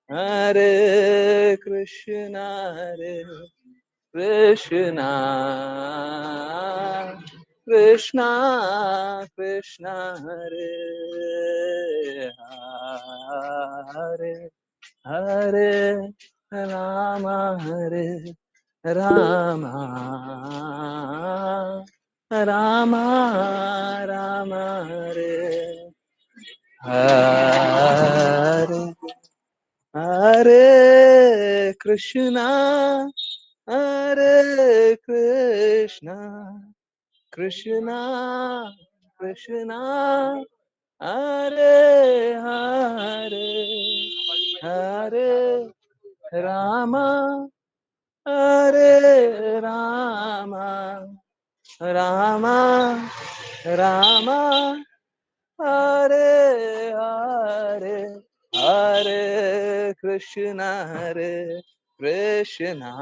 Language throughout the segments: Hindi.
Hare Krishna, Krishna Krishna Krishna, Hare Hare Hare Rama, Hare Rama, Rama Rama, Hare Hare. Hare Krishna, Hare Krishna, Krishna Krishna, Hare Hare, Hare Rama, Hare Rama, Rama Rama, Hare Hare, Hare Krishna, Hare Krishna,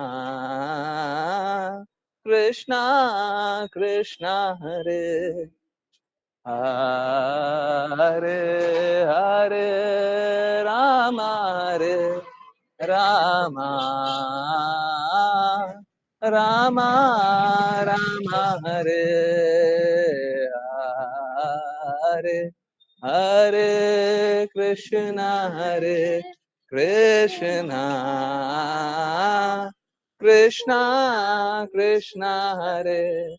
Krishna Krishna, Hare Hare Hare Rama, Hare Rama, Rama Rama, Hare Hare, Hare Krishna, Hare Krishna, Krishna Krishna, Hare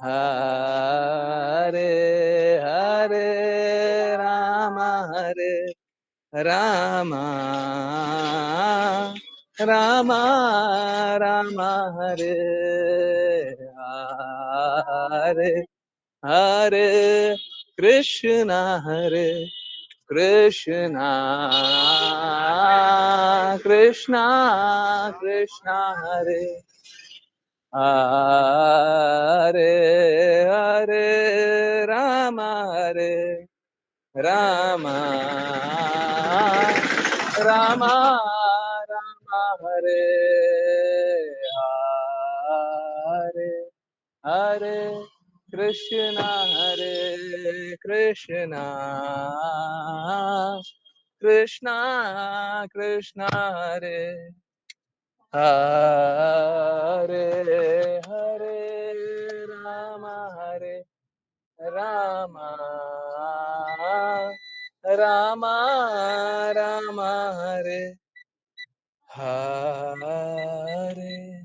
Hare Hare Rama, Hare Rama, Rama Rama, Hare Hare, Hare Krishna, Hare Krishna, Krishna Krishna, Hare Hare Hare Rama, Hare Rama, Rama Rama, Hare Hare, Hare Krishna, Hare Krishna, Krishna Krishna, Hare Hare Hare Rama, Hare Rama, Rama Rama, Hare Hare.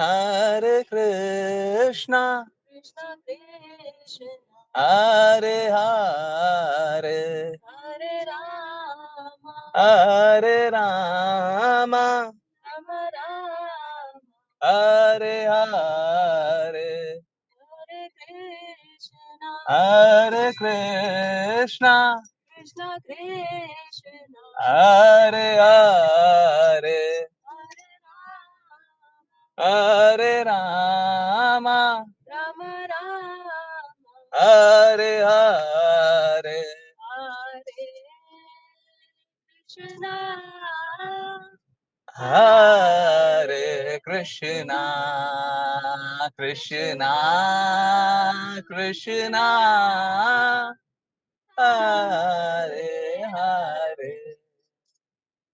Hare Krishna, Krishna Krishna, Hare Hare, Hare Rama, Hare Rama, Rama Rama, Hare Hare, Hare Krishna, Hare Krishna, Krishna Krishna, Hare Hare, Hare Rama, Rama Rama, Hare Hare, Hare Krishna, Hare Krishna, Krishna Krishna, Hare Hare,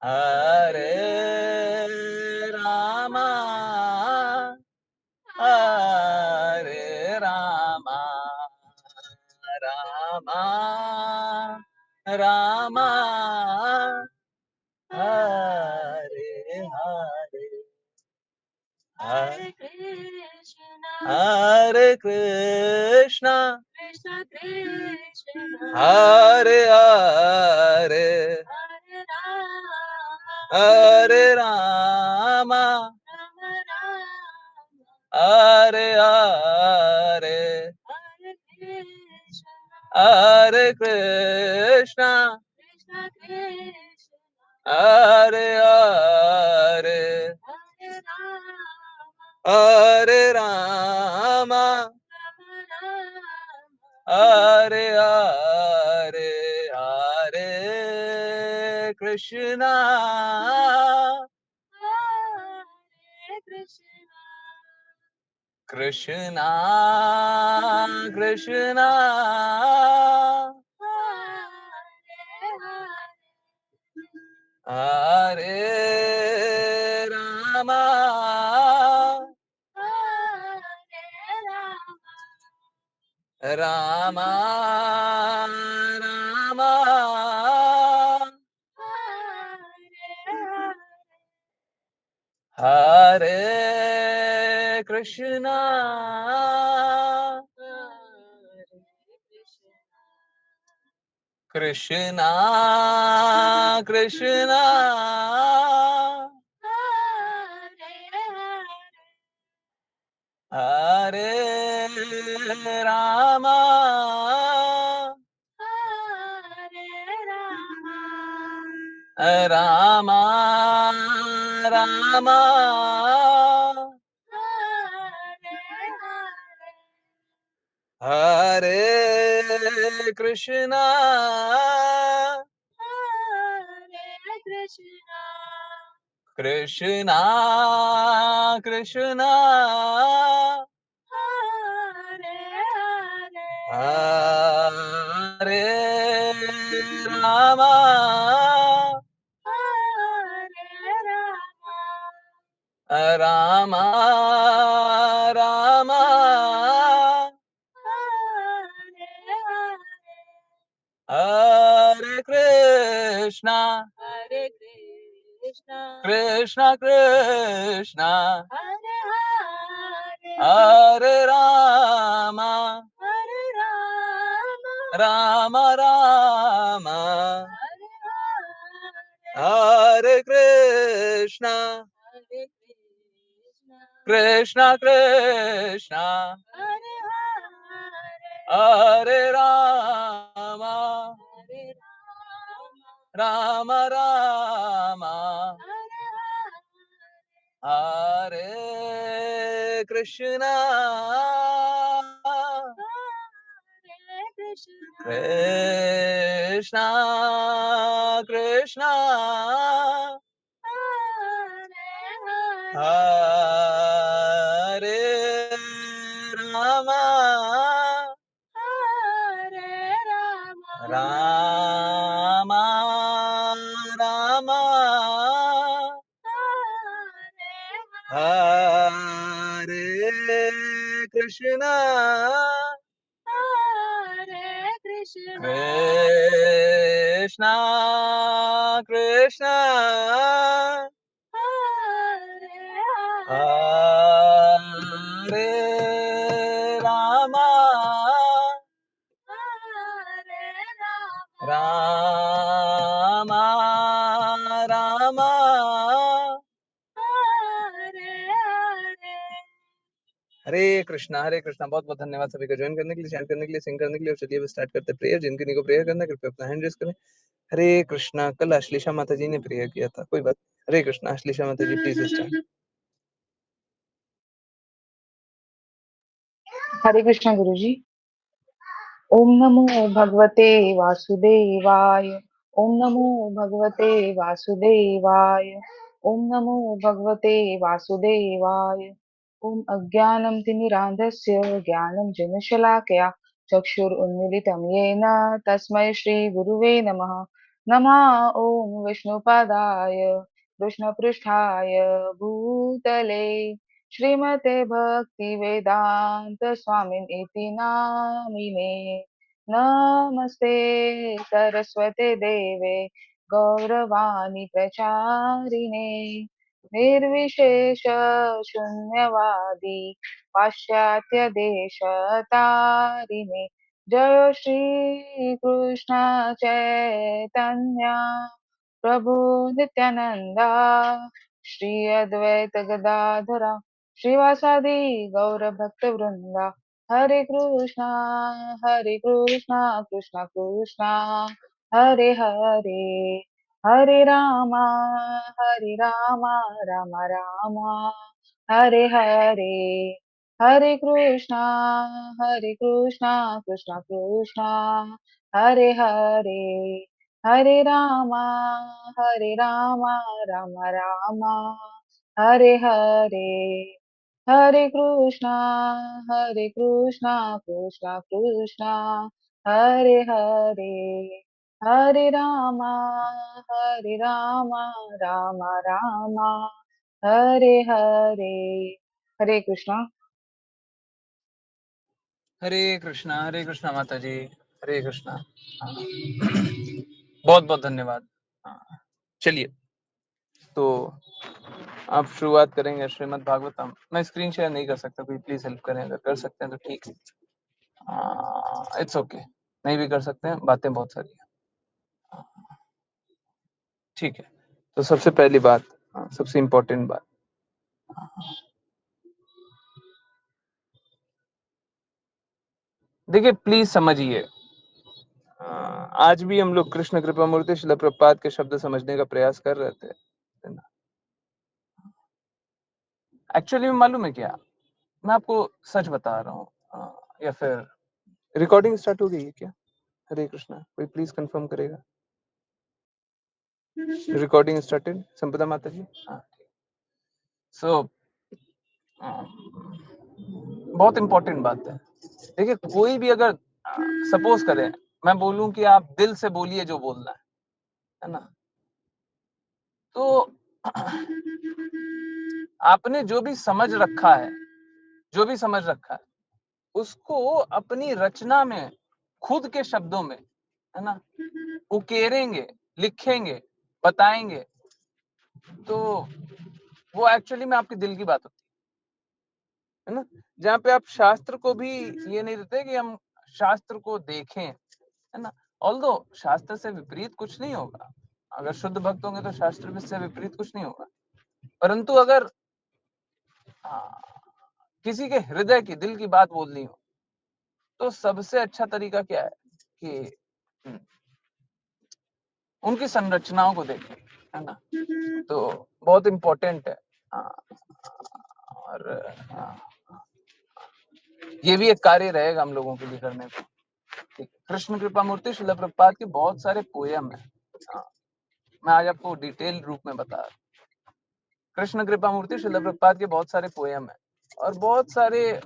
Hare Rama, Hare Rama, Rama Rama, Hare Hare, Hare Krishna, Hare Krishna, Krishna Krishna, Hare Hare, Hare Rama, Rama Rama, Hare Hare, Hare Krishna, Krishna Krishna, Hare Hare, Hare Rama, Hare Hare, Hare Krishna, Krishna Krishna Hare Rama Rama Rama Hare Krishna Krishna Krishna Hare Rama Rama Rama Hare Krishna Krishna Krishna Hare Rama Rama Rama Hare Krishna Krishna Krishna Hare Rama Rama Rama Hare Krishna Krishna Krishna Hare Rama Rama Rama Hare Krishna Krishna Krishna Hare Rama Rama Rama Hare Krishna Krishna Krishna Hare Rama Rama Rama हरे कृष्णा बहुत बहुत धन्यवाद सभी को ज्वाइन करने के लिए, चैंट करने के लिए, सिंग करने के लिए। और चलिए स्टार्ट करते हैं प्रेयर। जिनके को प्रेयर करना है कृपया अपना हैंड रेज करें। हरे कृष्णा। कल अश्लेषा माता जी ने प्रेयर किया था, कोई बात। हरे कृष्णा अश्लेषा माता जी, प्लीज स्टार्ट। हरे कृष्णा गुरुजी। ओम नमो भगवते वासुदेवाय। ओम नमो भगवते वासुदेवाय। ओम नमो भगवते वासुदेवाय। ओम अज्ञानं तिमिरान्धस्य ज्ञानञ्जनशलाकया चक्षुरुन्मीलितं येन तस्मै श्रीगुरुवे नमः। नमः ॐ विष्णुपादाय कृष्णपृष्ठाय भूतले श्रीमते भक्ति वेदांत स्वामिन इति नामिने। नमस्ते सरस्वते देवे गौरवाणी प्रचारिणे निर्विशेष शून्यवादी पाश्चात्य देश तारिणे। जय श्री कृष्ण चैतन्य प्रभु नित्यानंदा श्री अद्वैत गदाधरा श्रीवासादि गौर भक्त वृंदा। हरे कृष्णा कृष्णा कृष्णा हरे हरे, हरे रामा राम राम हरे हरे। हरे कृष्णा कृष्णा कृष्णा हरे हरे, हरे रामा राम राम हरे हरे हरे कृष्णा कृष्णा कृष्णा हरे हरे हरे रामा राम राम हरे हरे। हरे कृष्णा। हरे कृष्णा माता जी, हरे कृष्णा। बहुत बहुत धन्यवाद। चलिए, तो आप शुरुआत करेंगे श्रीमद् भागवतम। मैं स्क्रीन शेयर नहीं कर सकता, कोई प्लीज हेल्प करें, अगर कर सकते हैं तो ठीक है। इट्स ओके, नहीं भी कर सकते हैं, बातें बहुत सारी हैं। ठीक है, तो सबसे पहली बात, सबसे इम्पोर्टेंट बात, देखिए प्लीज समझिए, आज भी हम लोग कृष्ण कृपा मूर्ति शिला प्रपात के शब्द समझने का प्रयास कर रहे थे। एक्चुअली में मालूम है क्या, मैं आपको सच बता रहा हूँ, या फिर रिकॉर्डिंग स्टार्ट हो गई है क्या? हरे कृष्णा, कोई प्लीज कंफर्म करेगा? रिकॉर्डिंग स्टार्टेड, संपदा माता जी। हाँ, सो बहुत इंपॉर्टेंट बात है। देखिए कोई भी अगर सपोज करें मैं बोलूं कि आप दिल से बोलिए जो बोलना है ना, तो आपने जो भी समझ रखा है, जो भी समझ रखा है, उसको अपनी रचना में खुद के शब्दों में, है ना, उकेरेंगे, लिखेंगे, बताएंगे, तो वो एक्चुअली में आपके दिल की बात होती है ना। जहाँ पे आप शास्त्र को भी ये नहीं देते कि हम शास्त्र को देखें, है ना। ऑल्दो शास्त्र से विपरीत कुछ नहीं होगा, अगर शुद्ध भक्त होंगे तो शास्त्र से विपरीत कुछ नहीं होगा, परंतु अगर किसी के हृदय की, दिल की बात बोलनी हो, तो सबसे अच्छा तरीका क्या है कि उनकी संरचनाओं को देखें, है ना। तो बहुत इंपॉर्टेंट है। और ये भी एक कार्य रहेगा हम लोगों के लिए करने को। ठीक, कृष्ण कृपा मूर्ति शिला प्रभुपाद के बहुत सारे पोयम है, मैं आज आपको डिटेल रूप में बता रहा हूँ। कृष्ण कृपा मूर्ति शिला प्रभुपाद के बहुत सारे पोयम है, और बहुत सारे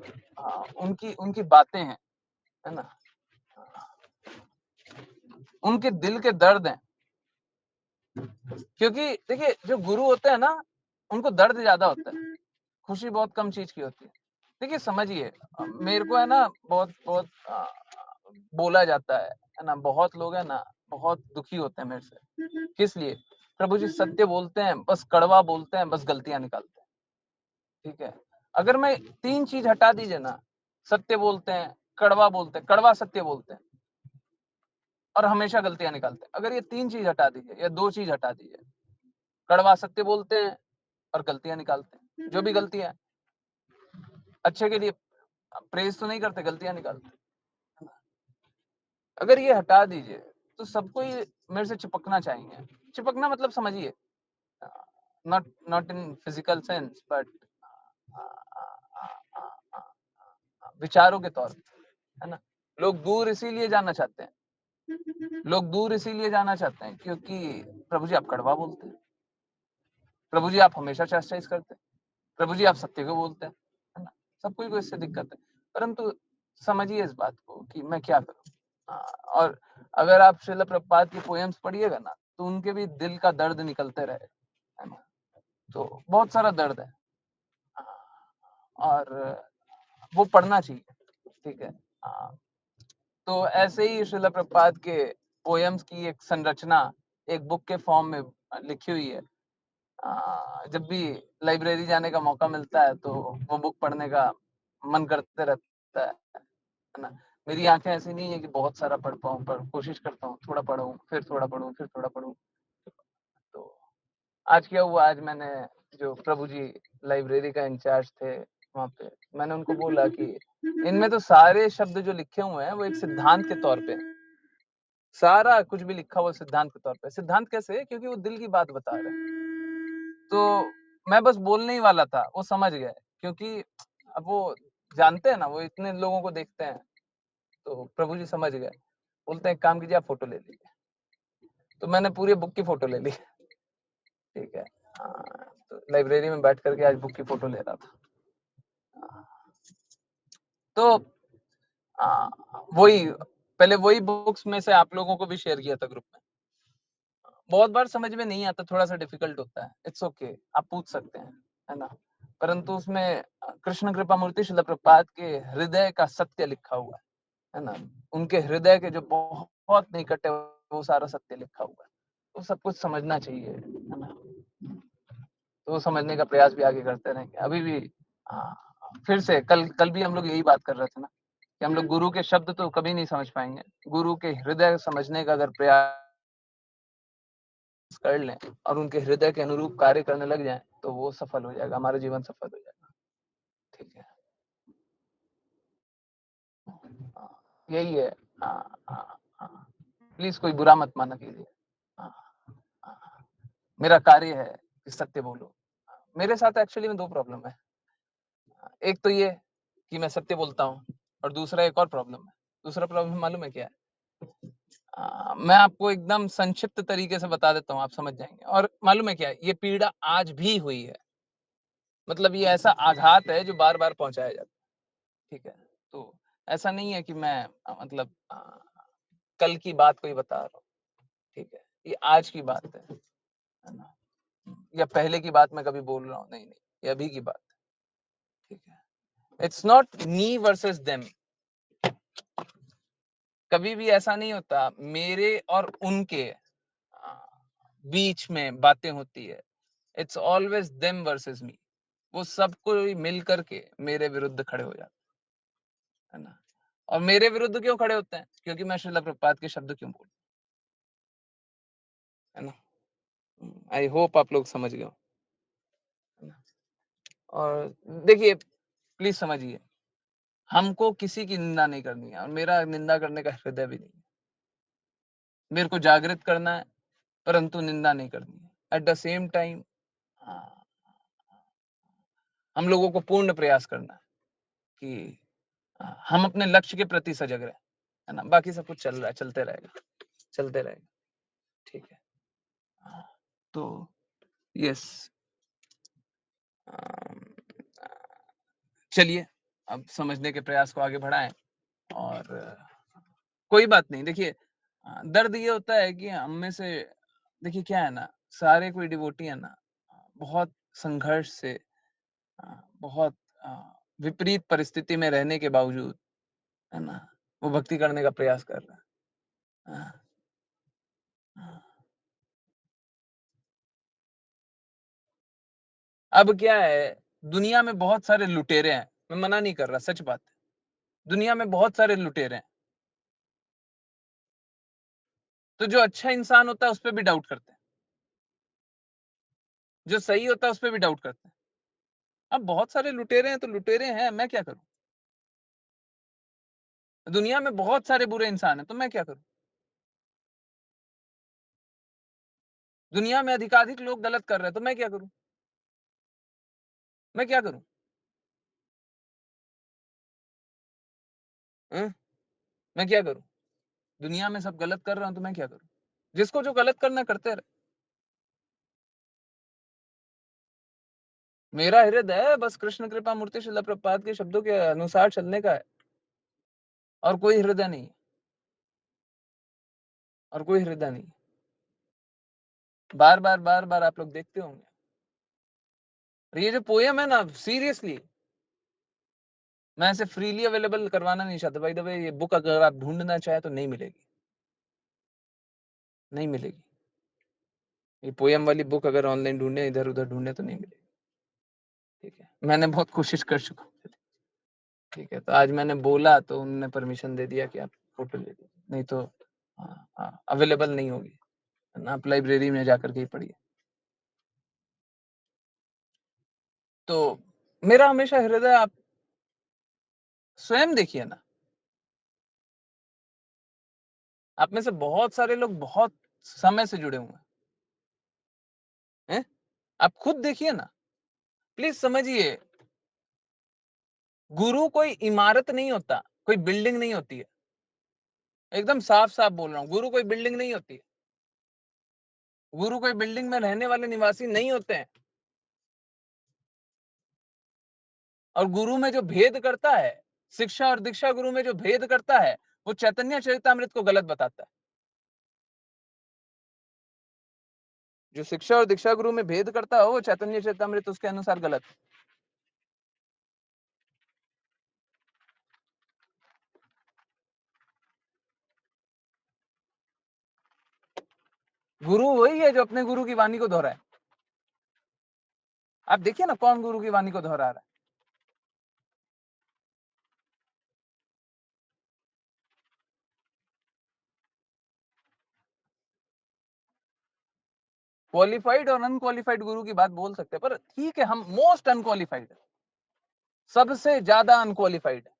उनकी उनकी बातें हैं, है ना, उनके दिल के दर्द हैं। क्योंकि देखिए जो गुरु होते हैं ना, उनको दर्द ज्यादा होता है, खुशी बहुत कम चीज की होती है। देखिए समझिए, मेरे को है ना बहुत बहुत बोला जाता है ना, बहुत लोग है ना बहुत दुखी होते हैं मेरे से। किस लिए? प्रभु जी सत्य बोलते हैं, बस कड़वा बोलते हैं, बस गलतियां निकालते हैं। ठीक है, अगर मैं 3 चीज हटा दीजिए ना, सत्य बोलते हैं, कड़वा बोलते हैं, कड़वा सत्य बोलते हैं, और हमेशा गलतियां निकालते हैं, अगर ये 3 चीज हटा दीजिए या 2 चीज हटा दीजिए, कड़वा सत्य बोलते हैं और गलतियां निकालते हैं, जो भी गलतियां अच्छे के लिए प्रेज तो नहीं करते, गलतियां निकालते हैं। अगर ये हटा दीजिए तो सबको ये मेरे से चिपकना चाहिए। चिपकना मतलब समझिए, not not in physical sense, but विचारों के तौर पे, है ना। लोग दूर इसीलिए जाना चाहते हैं, लोग दूर इसीलिए जाना चाहते हैं क्योंकि प्रभु जी आप कड़वा बोलते हैं, प्रभु जी आप हमेशा चैस्टाइज करते हैं, प्रभु जी आप सत्य को बोलते हैं, है ना। सब कोई को इससे दिक्कत है, परंतु समझिए इस बात को कि मैं क्या करूं। और अगर आप श्रील प्रभुपाद की पोएम्स पढ़िएगा ना, तो उनके भी दिल का दर्द निकलते रहे, है ना। तो बहुत सारा दर्द है, और वो पढ़ना चाहिए। ठीक है, तो ऐसे ही श्रील प्रभुपाद के पोएम्स की एक संरचना एक बुक के फॉर्म में लिखी हुई है। जब भी लाइब्रेरी जाने का मौका मिलता है तो वो बुक पढ़ने का मन करते रहता है ना। मेरी आंखें ऐसी नहीं है कि बहुत सारा पढ़ पाऊँ, पर कोशिश करता हूँ, थोड़ा पढूं, फिर थोड़ा पढूं, फिर थोड़ा पढूं। तो आज क्या हुआ, आज मैंने जो प्रभु जी लाइब्रेरी का इंचार्ज थे वहाँ पे, मैंने उनको बोला कि इनमें तो सारे शब्द जो लिखे हुए हैं वो एक सिद्धांत के तौर पे, सारा कुछ भी लिखा हुआ सिद्धांत के तौर पे। सिद्धांत कैसे? क्योंकि वो दिल की बात बता रहे हैं। तो मैं बस बोलने ही वाला था, वो समझ गए, क्योंकि अब वो जानते हैं ना, वो इतने लोगों को देखते हैं, तो प्रभु जी समझ गए। बोलते हैं एक काम कीजिए, आप फोटो ले लीजिए। तो मैंने पूरी बुक की फोटो ले ली। ठीक है, तो लाइब्रेरी में बैठ करके आज बुक की फोटो ले रहा था। तो वही पहले वही बुक्स में से आप लोगों को भी शेयर किया था ग्रुप में। बहुत बार समझ में नहीं आता, थोड़ा सा डिफिकल्ट होता है, इट्स ओके, आप पूछ सकते हैं, है ना। परंतु उसमें कृष्ण कृपा मूर्ति शिला प्रपात के हृदय का सत्य लिखा हुआ है ना। उनके हृदय के जो बहुत निकट है वो सारा सत्य लिखा हुआ है, तो सब कुछ समझना चाहिए, है ना। तो वो समझने का प्रयास भी आगे करते रहेंगे। अभी भी फिर से कल कल भी हम लोग यही बात कर रहे थे ना कि हम लोग गुरु के शब्द तो कभी नहीं समझ पाएंगे, गुरु के हृदय समझने का अगर प्रयास कर लें और उनके हृदय के अनुरूप कार्य करने लग जाएं तो वो सफल हो जाएगा, हमारा जीवन सफल हो जाएगा। ठीक है, यही है। प्लीज कोई बुरा मत माना कीजिए। मेरा कार्य है कि सत्य बोलो। मेरे साथ एक्चुअली में दो प्रॉब्लम है। एक तो ये कि मैं सत्य बोलता हूँ, और दूसरा एक और प्रॉब्लम है। दूसरा प्रॉब्लम मालूम है क्या है? मैं आपको एकदम संक्षिप्त तरीके से बता देता हूँ, आप समझ जाएंगे। और मालूम है क्या, ये पीड़ा आज भी हुई है। मतलब ये ऐसा आघात है जो बार बार पहुंचाया जाता है। ठीक है, तो ऐसा नहीं है कि मैं मतलब कल की बात कोई बता रहा हूँ। ठीक है, ये आज की बात है ना। या पहले की बात मैं कभी बोल रहा हूँ, नहीं नहीं, ये अभी की बात है। ठीक है, it's not me versus them. कभी भी ऐसा नहीं होता मेरे और उनके बीच में बातें होती है। इट्स ऑलवेज देम वर्सेस मी। वो सब कोई मिल करके मेरे विरुद्ध खड़े हो जाते है ना। और मेरे विरुद्ध क्यों खड़े होते हैं? क्योंकि मैं श्रील प्रभुपाद के शब्द क्यों बोलूं, है ना। आई होप आप लोग समझ गए हो, है ना? और देखिए, प्लीज समझिए, हमको किसी की निंदा नहीं करनी है, और मेरा निंदा करने का हृदय भी नहीं है। मेरे को जागृत करना है, परंतु निंदा नहीं करनी है। एट द सेम टाइम हम लोगों को पूर्ण प्रयास करना है कि हम अपने लक्ष्य के प्रति सजग रहे, है ना। बाकी सब कुछ चल रहा है, चलते रहेगा, चलते रहेगा। ठीक है, तो यस, चलिए अब समझने के प्रयास को आगे बढ़ाएं। और कोई बात नहीं। देखिए, दर्द ये होता है कि हम में से, देखिए क्या है ना, सारे कोई डिवोटी है ना, बहुत संघर्ष से, बहुत विपरीत परिस्थिति में रहने के बावजूद, है ना, वो भक्ति करने का प्रयास कर रहा है। अब क्या है, दुनिया में बहुत सारे लुटेरे हैं, मैं मना नहीं कर रहा, सच बात है। दुनिया में बहुत सारे लुटेरे हैं, तो जो अच्छा इंसान होता है उस पर भी डाउट करते हैं, जो सही होता है उस पर भी डाउट करते हैं। अब बहुत सारे लुटेरे हैं तो लुटेरे हैं, मैं क्या करूं? दुनिया में बहुत सारे बुरे इंसान हैं तो मैं क्या करूं? दुनिया में अधिकाधिक लोग गलत कर रहे हैं तो मैं क्या करूं? मैं क्या करूं? हैं? मैं क्या करूं? दुनिया में सब गलत कर रहे हैं तो मैं क्या करूं? जिसको जो गलत करना करते रहे। मेरा हृदय है बस कृष्ण कृपा मूर्ति शिला प्रपात के शब्दों के अनुसार चलने का है, और कोई हृदय नहीं, और कोई हृदय नहीं। बार बार बार बार आप लोग देखते होंगे, और ये जो पोयम है ना, सीरियसली मैं ऐसे फ्रीली अवेलेबल करवाना नहीं चाहता। भाई द वे, ये बुक अगर आप ढूंढना चाहे तो नहीं मिलेगी, नहीं मिलेगी। ये पोयम वाली बुक अगर ऑनलाइन ढूंढे, इधर उधर ढूंढे तो नहीं मिलेगी। ठीक है, मैंने बहुत कोशिश कर चुका हूँ। ठीक है, तो आज मैंने बोला तो उन्होंने परमिशन दे दिया कि आप फोटो ले लीजिए, नहीं तो अवेलेबल नहीं होगी, है ना। आप लाइब्रेरी में जाकर के ही पढ़िए। तो मेरा हमेशा हृदय, आप स्वयं देखिए ना, आप में से बहुत सारे लोग बहुत समय से जुड़े हुए हैं। आप खुद देखिए ना, प्लीज समझिए, गुरु कोई इमारत नहीं होता, कोई बिल्डिंग नहीं होती है। एकदम साफ साफ बोल रहा हूँ, गुरु कोई बिल्डिंग नहीं होती है। गुरु कोई बिल्डिंग में रहने वाले निवासी नहीं होते हैं। और गुरु में जो भेद करता है, शिक्षा और दीक्षा गुरु में जो भेद करता है, वो चैतन्य चरितामृत को गलत बताता है। जो शिक्षा और दीक्षा गुरु में भेद करता है, वो चैतन्य चरितामृत उसके अनुसार गलत है। गुरु वही है जो अपने गुरु की वाणी को दोहराए। आप देखिए ना, कौन गुरु की वाणी को दोहरा रहा है। क्वालिफाइड और अनक्वालिफाइड गुरु की बात बोल सकते हैं, पर ठीक है, हम मोस्ट अनक्वालिफाइड है, सबसे ज्यादा अनक्वालिफाइड है,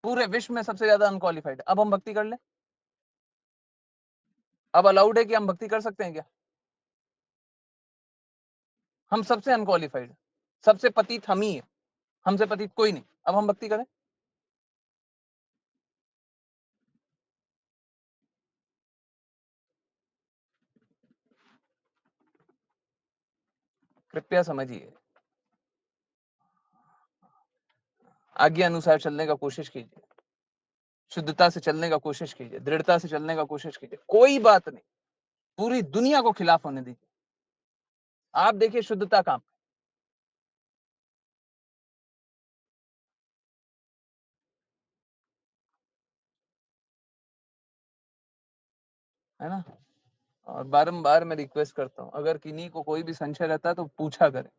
पूरे विश्व में सबसे ज्यादा अनक्वालिफाइड। अब हम भक्ति कर ले? अब अलाउड है कि हम भक्ति कर सकते हैं क्या? हम सबसे अनक्वालिफाइड, सबसे पतित हम ही है, हमसे पतित कोई नहीं। अब हम भक्ति करें? कृपया समझिए, आज्ञा अनुसार चलने का कोशिश कीजिए, शुद्धता से चलने का कोशिश कीजिए, दृढ़ता से चलने का कोशिश कीजिए। कोई बात नहीं, पूरी दुनिया को खिलाफ होने दीजिए। आप देखिए शुद्धता कहां पे है ना। और बारंबार मैं रिक्वेस्ट करता हूं, अगर किन्हीं को कोई भी संशय रहता है तो पूछा करें।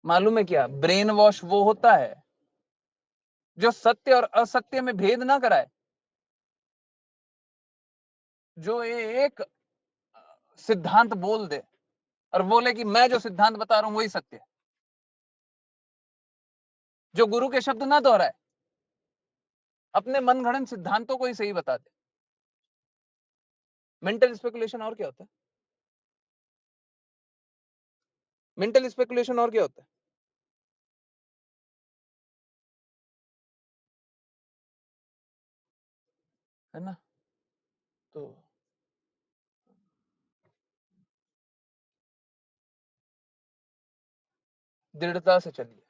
मालूम है क्या, ब्रेन वॉश वो होता है जो सत्य और असत्य में भेद ना कराए, जो एक सिद्धांत बोल दे और बोले कि मैं जो सिद्धांत बता रहा हूं वही सत्य है, जो गुरु के शब्द ना दोहराए, अपने मनगढ़ंत सिद्धांतों को ही सही बता दे। मेंटल स्पेकुलेशन और क्या होता है? मेंटल स्पेकुलेशन और क्या होता है ना। तो दृढ़ता से चलिए,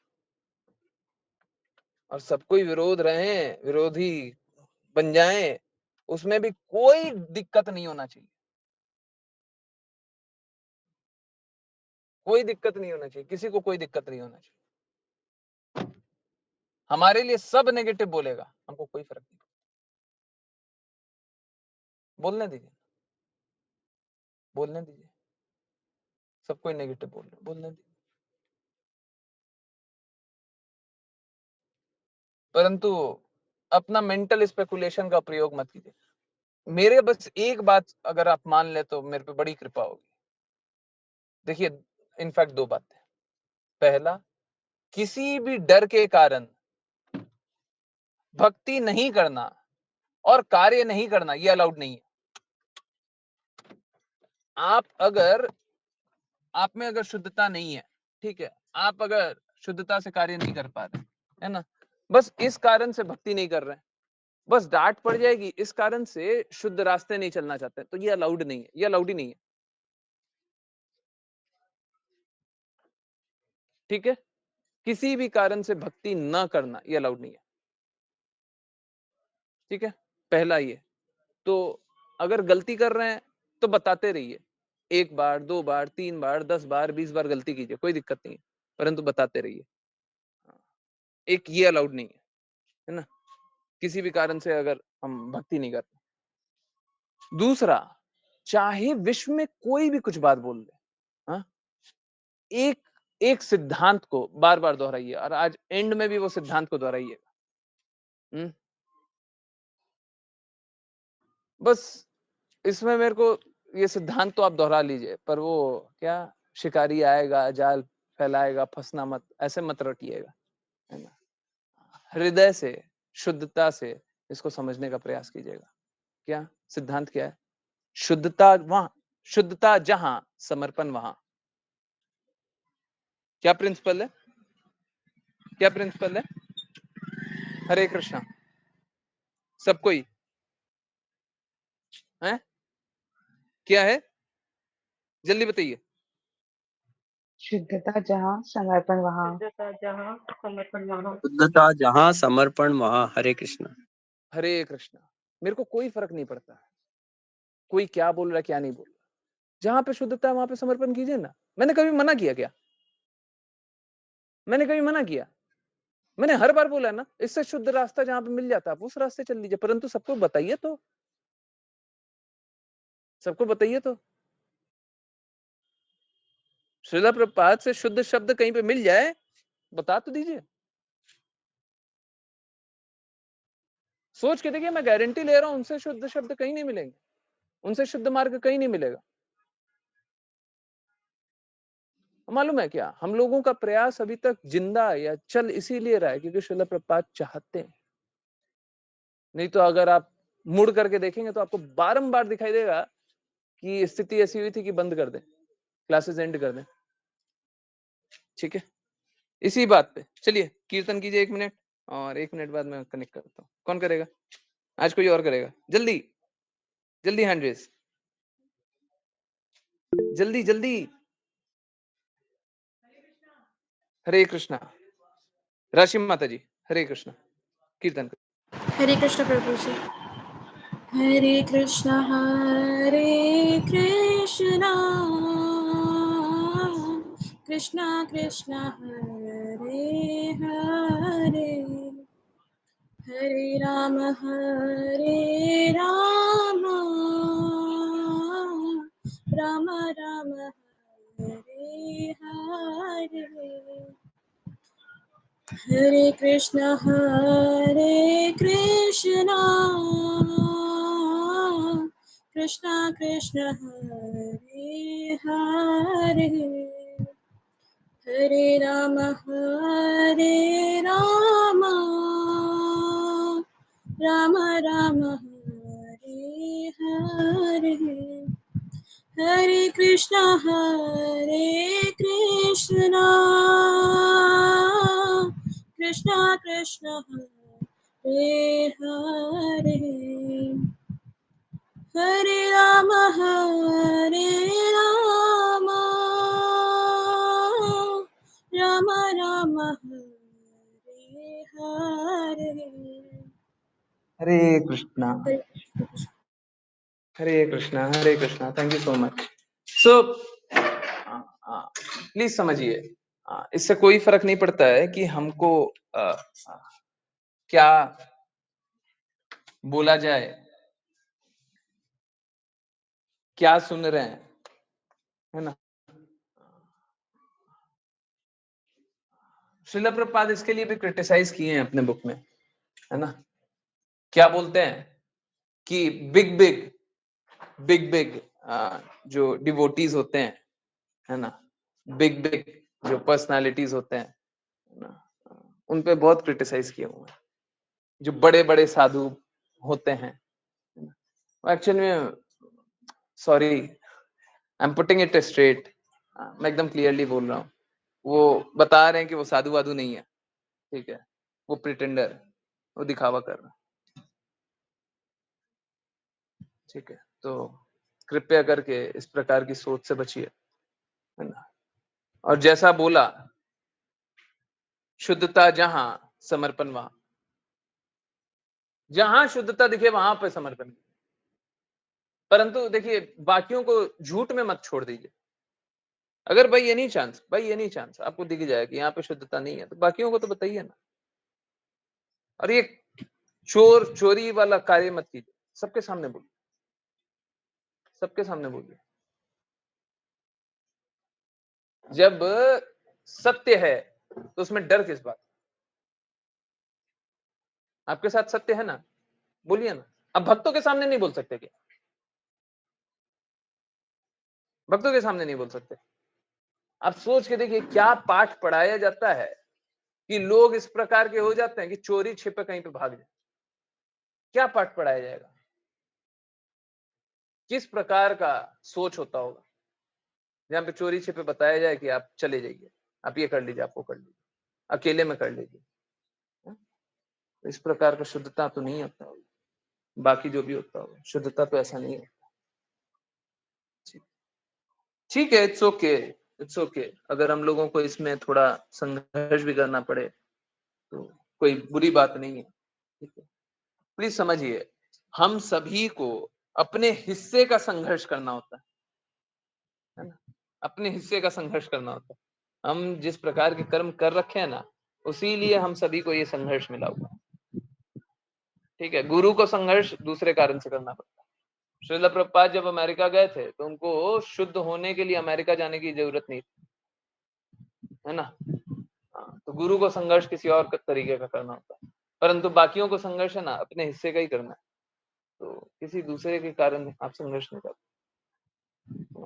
और सब कोई विरोध रहे, विरोधी बन जाएं, उसमें भी कोई दिक्कत नहीं होना चाहिए, कोई दिक्कत नहीं होना चाहिए, किसी को कोई दिक्कत नहीं होना चाहिए। हमारे लिए सब नेगेटिव बोलेगा, हमको कोई फर्क नहीं, बोलने दीजिए, बोलने दीजिए, सब कोई नेगेटिव बोल रहे, बोलने दीजिए। परंतु अपना मेंटल स्पेकुलेशन का प्रयोग मत कीजिए। मेरे बस एक बात अगर आप मान ले तो मेरे पे बड़ी कृपा होगी। देखिए, इनफैक्ट दो बातें। पहला, किसी भी डर के कारण भक्ति नहीं करना और कार्य नहीं करना, ये अलाउड नहीं है। आप अगर, आप में अगर शुद्धता नहीं है, ठीक है, आप अगर शुद्धता से कार्य नहीं कर पा रहे, है ना, बस इस कारण से भक्ति नहीं कर रहे हैं, बस डांट पड़ जाएगी इस कारण से शुद्ध रास्ते नहीं चलना चाहते, तो ये अलाउड नहीं है, ये अलाउड ही नहीं है। ठीक है, किसी भी कारण से भक्ति ना करना ये अलाउड नहीं है। ठीक है, पहला ये। तो अगर गलती कर रहे हैं तो बताते रहिए, एक बार, दो बार, तीन बार, 10 बार, 20 बार गलती कीजिए, कोई दिक्कत नहीं है, परंतु बताते रहिए। एक ये अलाउड नहीं है ना, किसी भी कारण से अगर हम भक्ति नहीं करते। दूसरा, चाहे विश्व में कोई भी कुछ बात बोल दे, हाँ, एक एक सिद्धांत को बार बार दोहराइए, और आज एंड में भी वो सिद्धांत को दोहराइएगा। बस इसमें मेरे को, ये सिद्धांत तो आप दोहरा लीजिए, पर वो क्या, शिकारी आएगा जाल फैलाएगा, फंसना मत, ऐसे मत रटिएगा, है ना। हृदय से, शुद्धता से इसको समझने का प्रयास कीजिएगा। क्या सिद्धांत क्या है? शुद्धता वहां, शुद्धता जहां, समर्पण वहां। क्या प्रिंसिपल है? क्या प्रिंसिपल है? हरे कृष्णा। सबको ही है, क्या है? जल्दी बताइए। शुद्धता जहाँ समर्पण वहाँ। शुद्धता जहाँ समर्पण वहाँ। हरे कृष्ण। हरे कृष्णा। मेरे को कोई फर्क नहीं पड़ता है कोई क्या बोल रहा है क्या नहीं बोल रहा, जहां पे शुद्धता है वहां पे समर्पण कीजिए ना। मैंने कभी मना किया क्या? मैंने कभी मना किया? मैंने हर बार बोला ना, इससे शुद्ध रास्ता जहां पे मिल जाता है आप उस रास्ते चल लीजिए, परंतु सबको बताइए तो, सबको बताइए तो। श्रीला प्रपात से शुद्ध शब्द कहीं पे मिल जाए, बता तो दीजिए। सोच के देखिए, मैं गारंटी ले रहा हूं उनसे शुद्ध शब्द कहीं नहीं मिलेंगे, उनसे शुद्ध मार्ग कहीं नहीं मिलेगा। मालूम है क्या, हम लोगों का प्रयास अभी तक जिंदा या चल इसीलिए रहा है क्योंकि श्रीला प्रपात चाहते हैं। नहीं तो अगर आप मुड़ करके देखेंगे तो आपको बारंबार दिखाई देगा कि स्थिति ऐसी हुई थी कि बंद कर दें, क्लासेस एंड कर दें। ठीक है, इसी बात पे चलिए कीर्तन कीजिए 1 मिनट, और 1 मिनट बाद मैं कनेक्ट करता हूँ। कौन करेगा आज? कोई और करेगा? जल्दी जल्दी हैंड रेस, जल्दी जल्दी। हरे कृष्णा। राशि माता जी, हरे कृष्णा, कीर्तन कर। हरे कृष्ण प्रभु ji. Hare Krishna Krishna Krishna Hare Hare, Hare Ram Ram Ram Hare Hare, Hare Krishna Krishna Krishna Hare Hare, Hare Ram Ram Ram Hare Hare, Hare Krishna Krishna Krishna Hare Hare, Hare Ram Ram Ram Hare Hare, Hare Krishna, Hare Krishna, Hare Krishna. Thank you so much. So please समझिए, इससे कोई फर्क नहीं पड़ता है कि हमको क्या बोला जाए, क्या सुन रहे हैं, है ना। श्रील प्रभुपाद इसके लिए भी क्रिटिसाइज किए हैं अपने बुक में, है ना। क्या बोलते हैं कि बिग बिग बिग बिग जो डिवोटीज होते हैं, है ना, बिग बिग जो पर्सनालिटीज होते हैं, है ना, उन पे बहुत क्रिटिसाइज किए हुए हैं। जो बड़े बड़े साधु होते हैं, एक्चुअली में, sorry, I am putting it straight, मैं एकदम क्लियरली बोल रहा हूँ, वो बता रहे हैं कि वो साधु वाधु नहीं है, ठीक है, वो प्रिटेंडर, वो दिखावा कर रहा है, ठीक है। तो कृपया करके इस प्रकार की सोच से बचिए, है ना। और जैसा बोला, शुद्धता जहां समर्पण वहां, जहां शुद्धता दिखे वहां पे समर्पण। परंतु देखिए, बाकियों को झूठ में मत छोड़ दीजिए। अगर भाई ये नहीं चांस, भाई ये नहीं चांस, आपको दिख जाए कि यहाँ पे शुद्धता नहीं है, तो बाकियों को तो बताइए ना। और ये चोरी वाला कार्य मत कीजिए, सबके सामने बोलिए, सबके सामने बोलिए। जब सत्य है तो उसमें डर किस बात? आपके साथ सत्य है ना, बोलिए ना। अब भक्तों के सामने नहीं बोल सकते क्या? भक्तों के सामने नहीं बोल सकते? आप सोच के देखिए क्या पाठ पढ़ाया जाता है कि लोग इस प्रकार के हो जाते हैं कि चोरी छिपे कहीं पे भाग जाए। क्या पाठ पढ़ाया जाएगा? किस प्रकार का सोच होता होगा जहां पे चोरी छिपे बताया जाए कि आप चले जाइए, आप ये कर लीजिए, आप वो कर लीजिए, अकेले में कर लीजिए। हाँ? इस प्रकार का शुद्धता तो नहीं होता होगा। बाकी जो भी होता होगा, शुद्धता तो ऐसा नहीं होता। ठीक है, इट्स ओके, इट्स ओके। अगर हम लोगों को इसमें थोड़ा संघर्ष भी करना पड़े तो कोई बुरी बात नहीं है, ठीक है। प्लीज समझिए, हम सभी को अपने हिस्से का संघर्ष करना होता है ना? अपने हिस्से का संघर्ष करना होता है। हम जिस प्रकार के कर्म कर रखे हैं ना, उसी लिए हम सभी को ये संघर्ष मिला हुआ है, ठीक है। गुरु को संघर्ष दूसरे कारण से करना पड़ता है। श्रील प्रभुपाद जब अमेरिका गए थे तो उनको शुद्ध होने के लिए अमेरिका जाने की जरूरत नहीं थी, है ना। हाँ, तो गुरु को संघर्ष किसी और तरीके का करना होता है, परंतु बाकियों को संघर्ष है ना अपने हिस्से का ही करना है। तो किसी दूसरे के कारण आप संघर्ष नहीं करते।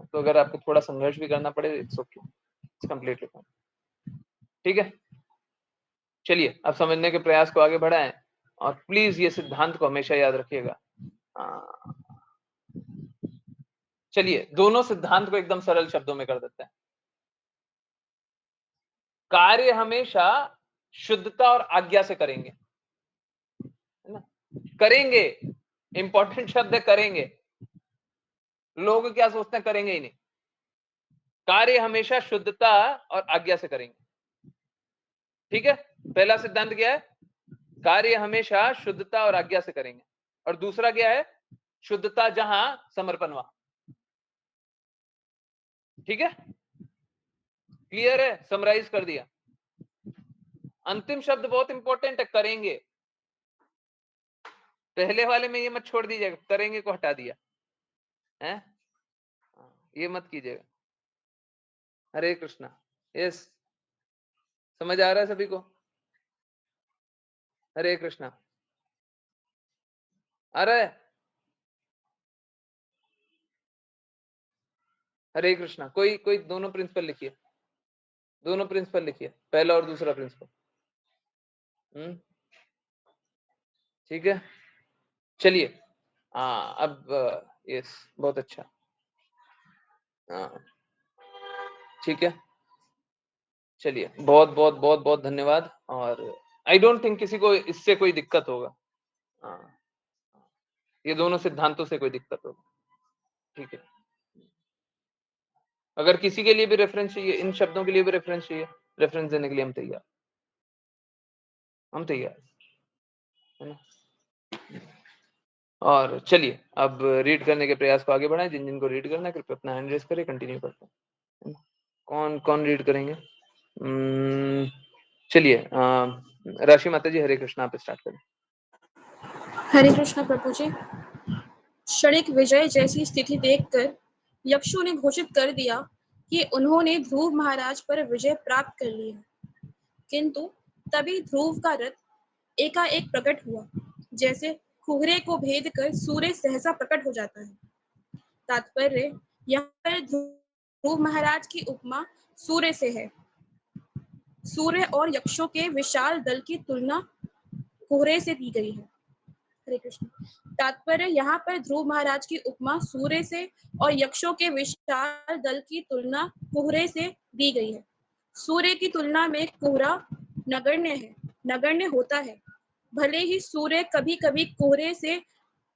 तो अगर आपको थोड़ा संघर्ष भी करना पड़े, it's okay, it's completely fine, ठीक है। चलिए अब समझने के प्रयास को आगे बढ़ाएं और प्लीज ये सिद्धांत को हमेशा याद रखिएगा। चलिए दोनों सिद्धांत को एकदम सरल शब्दों में कर देते हैं। कार्य हमेशा शुद्धता और आज्ञा से करेंगे, है ना। करेंगे, इंपॉर्टेंट शब्द है करेंगे। लोग क्या सोचते हैं, करेंगे ही नहीं। कार्य हमेशा शुद्धता और आज्ञा से करेंगे, ठीक है। पहला सिद्धांत क्या है, कार्य हमेशा शुद्धता और आज्ञा से करेंगे। और दूसरा क्या है, शुद्धता जहां समर्पण वहां, ठीक है। क्लियर है, समराइज कर दिया। अंतिम शब्द बहुत इंपॉर्टेंट है, करेंगे। पहले वाले में ये मत छोड़ दीजिएगा, करेंगे को हटा दिया है, ये मत कीजिएगा। हरे कृष्णा, यस, समझ आ रहा है सभी को? हरे कृष्णा, आ रहा है? हरे कृष्णा, कोई कोई दोनों प्रिंसिपल लिखिए, दोनों प्रिंसिपल लिखिए, पहला और दूसरा प्रिंसिपल। ठीक है, चलिए। अब यस, बहुत अच्छा, ठीक है। चलिए, बहुत बहुत बहुत बहुत धन्यवाद। और आई डोंट थिंक किसी को इससे कोई दिक्कत होगा। हाँ, ये दोनों सिद्धांतों से कोई दिक्कत होगा, ठीक है। अगर किसी के लिए भी रेफरेंस चाहिए, इन शब्दों के लिए भी रेफरेंस चाहिए, रेफरेंस देने के लिए हम तैयार, हम तैयार, है ना। और चलिए अब रीड करने के प्रयास को आगे बढ़ाएं। जिन जिनको रीड करना है कृपया अपना हैंड रेस करें, कंटिन्यू करते हैं। कौन कौन रीड करेंगे? चलिए, राशि माता जी, हरे कृष्णा, आप स्टार्ट करें। हरे कृष्ण प्रभु जी। क्षणिक विजय जैसी स्थिति देखकर यक्षों ने घोषित कर दिया कि उन्होंने ध्रुव महाराज पर विजय प्राप्त कर ली है। किंतु तभी ध्रुव का रथ एकाएक प्रकट हुआ, जैसे कुहरे को भेद कर सूर्य सहसा प्रकट हो जाता है। तात्पर्य, यहाँ पर ध्रुव महाराज की उपमा सूर्य से है। सूर्य और यक्षों के विशाल दल की तुलना कुहरे से दी गई है। हरे कृष्ण। तात्पर्य, यहाँ पर ध्रुव महाराज की उपमा सूर्य से और यक्षों के विशाल दल की तुलना कुहरे से दी गई है। सूर्य की तुलना में कोहरा नगण्य है, नगण्य होता है। भले ही सूर्य कभी कभी कोहरे से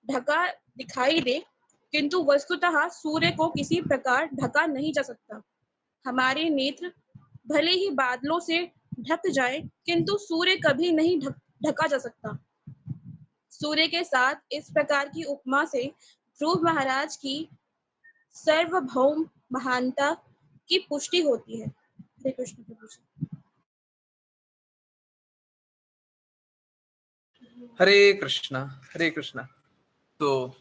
ढका दिखाई दे, किंतु वस्तुतः सूर्य को किसी प्रकार ढका नहीं जा सकता। हमारे नेत्र भले ही बादलों से ढक जाए, किंतु सूर्य कभी नहीं ढका जा सकता। सूर्य के साथ इस प्रकार की उपमा से ध्रुव महाराज की सार्वभौम महानता की पुष्टि होती है। हरे कृष्ण प्रभु जी। हरे कृष्णा, हरे कृष्णा। तो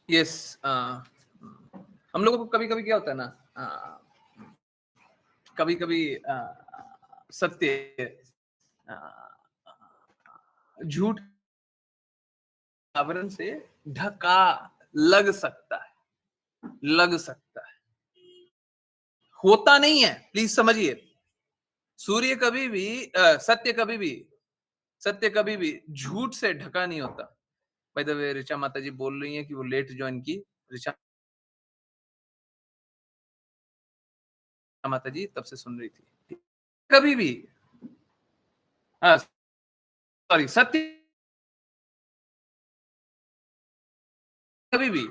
यस, हम लोगों को कभी कभी क्या होता है ना, कभी कभी सत्य झूठ आवरण से ढका लग सकता है, लग सकता है, होता नहीं है। प्लीज समझिए, सूर्य कभी भी सत्य कभी भी झूठ से ढका नहीं होता। बाय द वे, ऋचा माता जी बोल रही हैं कि वो लेट ज्वाइन की। ऋचा माता जी तब से सुन रही थी। कभी भी सत्य कभी भी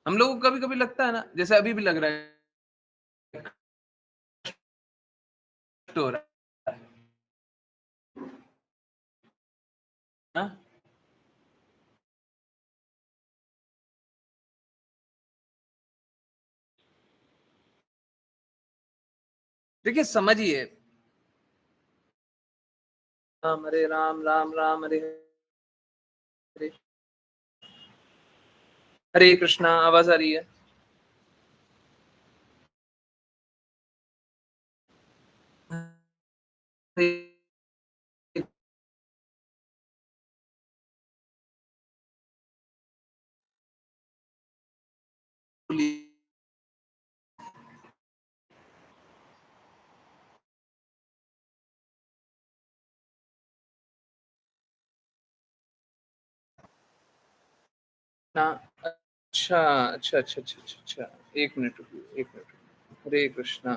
हम लोगों को कभी कभी लगता है ना, जैसे अभी भी लग रहा है कष्ट हो रहा है ना? देखिए समझिए, राम हरे राम, राम राम हरे हरे, हरे कृष्णा। आवाज आ रही है? ना, अच्छा अच्छा अच्छा अच्छा अच्छा अच्छा, एक मिनट रुकिए, एक मिनट रुकिए। Hare Krishna,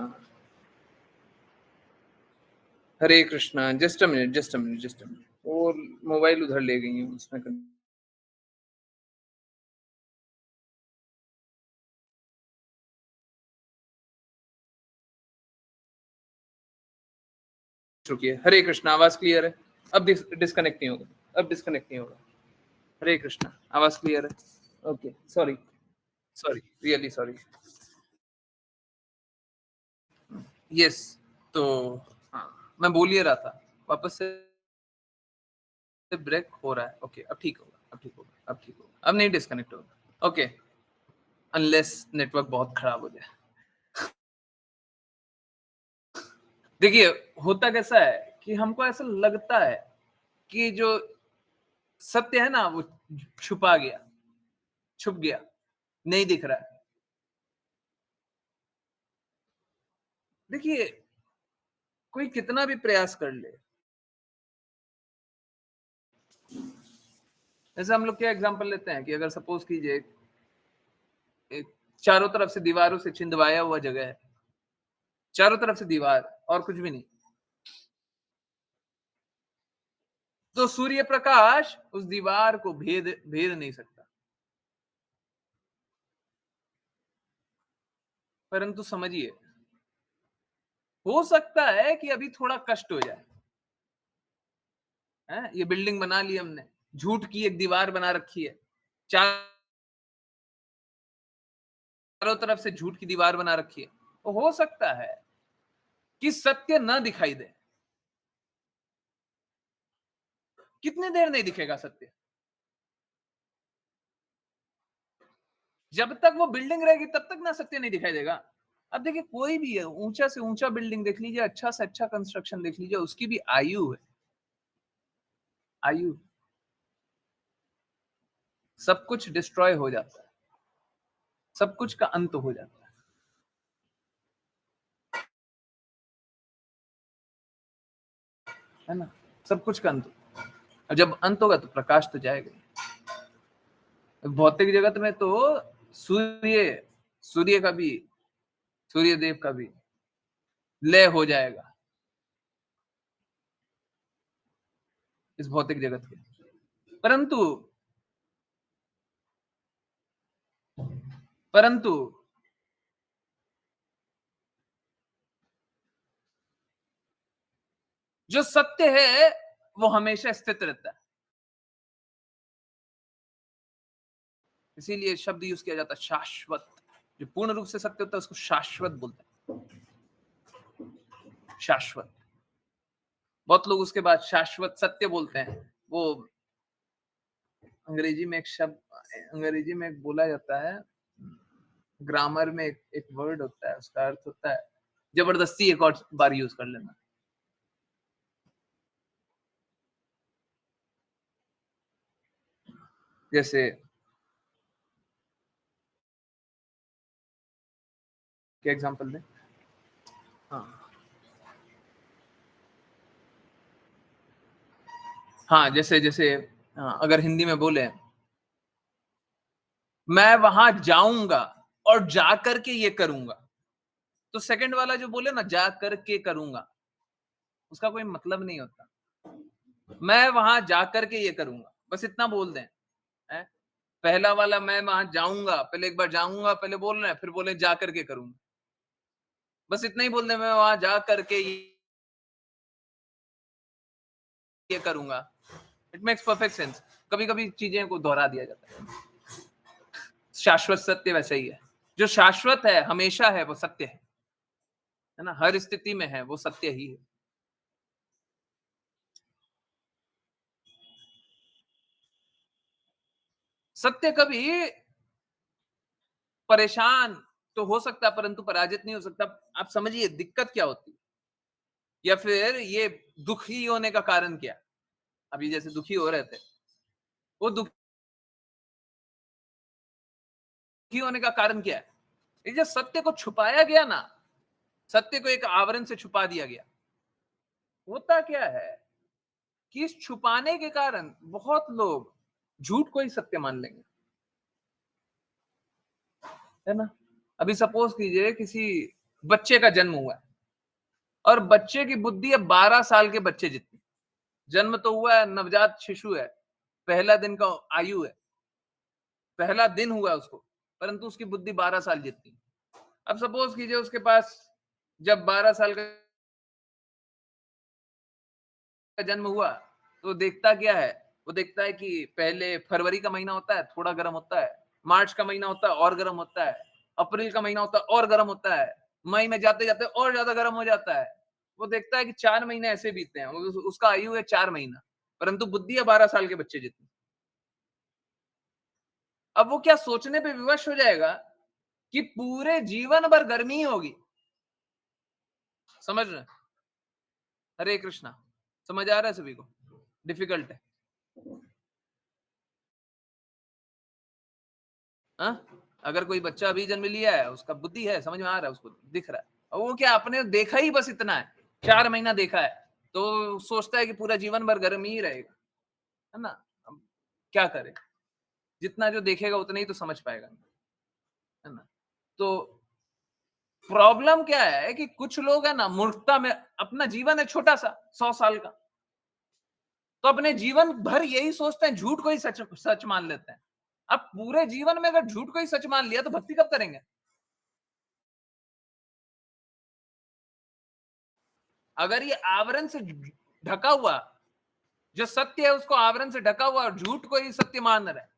Hare Krishna. Just a minute, just a minute, just a minute. वो मोबाइल उधर ले गई हूँ, उसमें रुकिए। हरे कृष्णा, आवाज क्लियर है? अब डिस्कनेक्ट नहीं होगा, अब डिस्कनेक्ट नहीं होगा। हरे कृष्णा, आवाज क्लियर है? Okay, sorry, sorry, really sorry. Yes, तो हाँ, मैं बोल ही रहा था, वापस से ब्रेक हो रहा है। ओके, अब ठीक होगा, अब ठीक होगा, अब ठीक होगा, अब नहीं डिस्कनेक्ट होगा। ओके, अनलेस नेटवर्क बहुत खराब हो जाए। देखिए, होता कैसा है कि हमको ऐसा लगता है कि जो सत्य है ना, वो छुपा गया, छुप गया, नहीं दिख रहा है। देखिए, कोई कितना भी प्रयास कर ले, जैसे हम लोग क्या एग्जांपल लेते हैं कि अगर सपोज कीजिए एक चारों तरफ से दीवारों से छिंदवाया हुआ जगह है, चारों तरफ से दीवार और कुछ भी नहीं, तो सूर्य प्रकाश उस दीवार को भेद भेद नहीं सकता। परंतु समझिए, हो सकता है कि अभी थोड़ा कष्ट हो जाए, है? ये बिल्डिंग बना ली हमने, झूठ की एक दीवार बना रखी है, चारों तरफ से झूठ की दीवार बना रखी है, तो हो सकता है कि सत्य न दिखाई दे। कितनी देर नहीं दिखेगा सत्य? जब तक वो बिल्डिंग रहेगी तब तक ना सत्य नहीं दिखाई देगा। अब देखिए, कोई भी है, ऊंचा से ऊंचा बिल्डिंग देख लीजिए, अच्छा से अच्छा कंस्ट्रक्शन देख लीजिए, उसकी भी आयु है, आयु। सब कुछ डिस्ट्रॉय हो जाता है, सब कुछ का अंत हो जाता है ना? सब कुछ का अंत। और जब अंत होगा तो प्रकाश तो जाएगा ही। भौतिक जगत में तो सूर्य सूर्य का भी, सूर्य देव का भी लय हो जाएगा इस भौतिक जगत के। परंतु परंतु जो सत्य है वो हमेशा स्थित रहता है। इसीलिए शब्द यूज किया जाता है शाश्वत। जो पूर्ण रूप से सत्य होता है उसको शाश्वत बोलते हैं, शाश्वत। बहुत लोग उसके बाद शाश्वत सत्य बोलते हैं। वो अंग्रेजी में एक शब्द, अंग्रेजी में एक बोला जाता है, ग्रामर में एक वर्ड होता है, उसका अर्थ होता है जबरदस्ती एक और बार यूज कर लेना। जैसे क्या एग्जांपल दें? हाँ हाँ, जैसे जैसे अगर हिंदी में बोले, मैं वहां जाऊंगा और जा करके ये करूंगा, तो सेकंड वाला जो बोले ना, जा करके करूंगा, उसका कोई मतलब नहीं होता। मैं वहां जा करके ये करूंगा, बस इतना बोल दें, है? पहला वाला मैं वहां जाऊंगा, पहले एक बार जाऊंगा, पहले बोल रहे हैं, फिर बोले जा करके करूंगा। बस इतना ही बोल रहे मैं वहां जा करके ये करूंगा। It makes perfect sense. कभी कभी चीजें को दोहरा दिया जाता है। शाश्वत सत्य वैसा ही है, जो शाश्वत है हमेशा है वो सत्य है ना, हर स्थिति में है वो सत्य ही है। सत्य कभी परेशान तो हो सकता है परंतु पराजित नहीं हो सकता। आप समझिए दिक्कत क्या होती है, या फिर ये दुखी होने का कारण क्या। अभी जैसे दुखी हो रहे थे, वो दुखी होने का कारण क्या है? ये जब सत्य को छुपाया गया ना, सत्य को एक आवरण से छुपा दिया गया, होता क्या है कि इस छुपाने के कारण बहुत लोग झूठ को ही सत्य मान लेंगे, है ना। अभी सपोज कीजिए किसी बच्चे का जन्म हुआ है और बच्चे की बुद्धि है 12 साल के बच्चे जितनी। जन्म तो हुआ है, नवजात शिशु है, पहला दिन का आयु है, पहला दिन हुआ है उसको, परंतु उसकी बुद्धि 12 साल जितनी। अब सपोज कीजिए उसके पास जब 12 साल का जन्म हुआ तो देखता क्या है, वो देखता है कि पहले फरवरी का महीना होता है थोड़ा गर्म होता है, मार्च का महीना होता है और गर्म होता है, अप्रैल का महीना होता है और गर्म होता है, मई में जाते जाते और ज्यादा गर्म हो जाता है। वो देखता है कि 4 महीने ऐसे बीतते हैं, उसका आयु है 4 महीना, परंतु बुद्धि है 12 साल के बच्चे जितनी। अब वो क्या सोचने पे विवश हो जाएगा कि पूरे जीवन भर गर्मी ही होगी। समझ रहे हैं? हरे कृष्णा। समझ आ रहा है सभी को? डिफिकल्ट है हा? अगर कोई बच्चा अभी जन्म लिया है, उसका बुद्धि है, समझ में आ रहा है, उसको दिख रहा है, और वो क्या आपने देखा ही बस इतना है, 4 महीना देखा है, तो सोचता है कि पूरा जीवन भर गर्मी ही रहेगा, है ना। अब क्या करे, जितना जो देखेगा उतना ही तो समझ पाएगा, है ना। तो प्रॉब्लम क्या है कि कुछ लोग है ना मूर्खता में, अपना जीवन है छोटा सा 100 साल का, तो अपने जीवन भर यही सोचते हैं, झूठ को ही सच सच मान लेते हैं। अब पूरे जीवन में अगर झूठ को ही सच मान लिया तो भक्ति कब करेंगे? अगर ये आवरण से ढका हुआ, जो सत्य है उसको आवरण से ढका हुआ और झूठ को ही सत्य मान रहे हैं,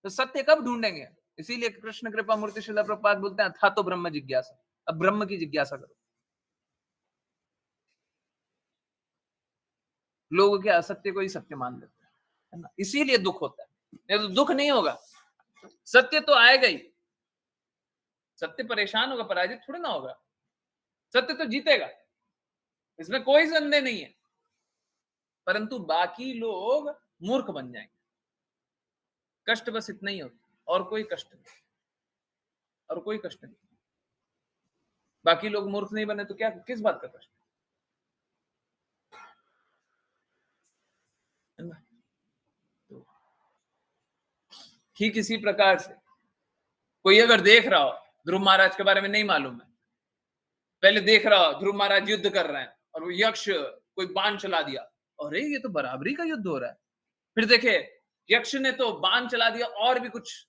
तो सत्य कब ढूंढेंगे? इसीलिए कृष्ण कृपा मूर्ति श्रील प्रभुपाद बोलते हैं था तो ब्रह्म जिज्ञासा। अब ब्रह्म की जिज्ञासा करो। लोग क्या असत्य को ही सत्य मान लेते हैं, है ना, इसीलिए दुख होता है। नहीं तो दुख नहीं होगा, सत्य तो आएगा ही। सत्य परेशान होगा, पराजित थोड़ी ना होगा, सत्य तो जीतेगा, इसमें कोई संदेह नहीं है, परंतु बाकी लोग मूर्ख बन जाएंगे। कष्ट बस इतना ही होता, और कोई कष्ट नहीं, और कोई कष्ट नहीं। बाकी लोग मूर्ख नहीं बने तो क्या, किस बात का कष्ट, है ना। तो ठीक इसी प्रकार से कोई अगर देख रहा हो, ध्रुव महाराज के बारे में नहीं मालूम है, पहले देख रहा हो ध्रुव महाराज युद्ध कर रहे हैं और वो यक्ष कोई बाण चला दिया, अरे ये तो बराबरी का युद्ध हो रहा है। फिर देखे यक्ष ने तो बाण चला दिया और भी कुछ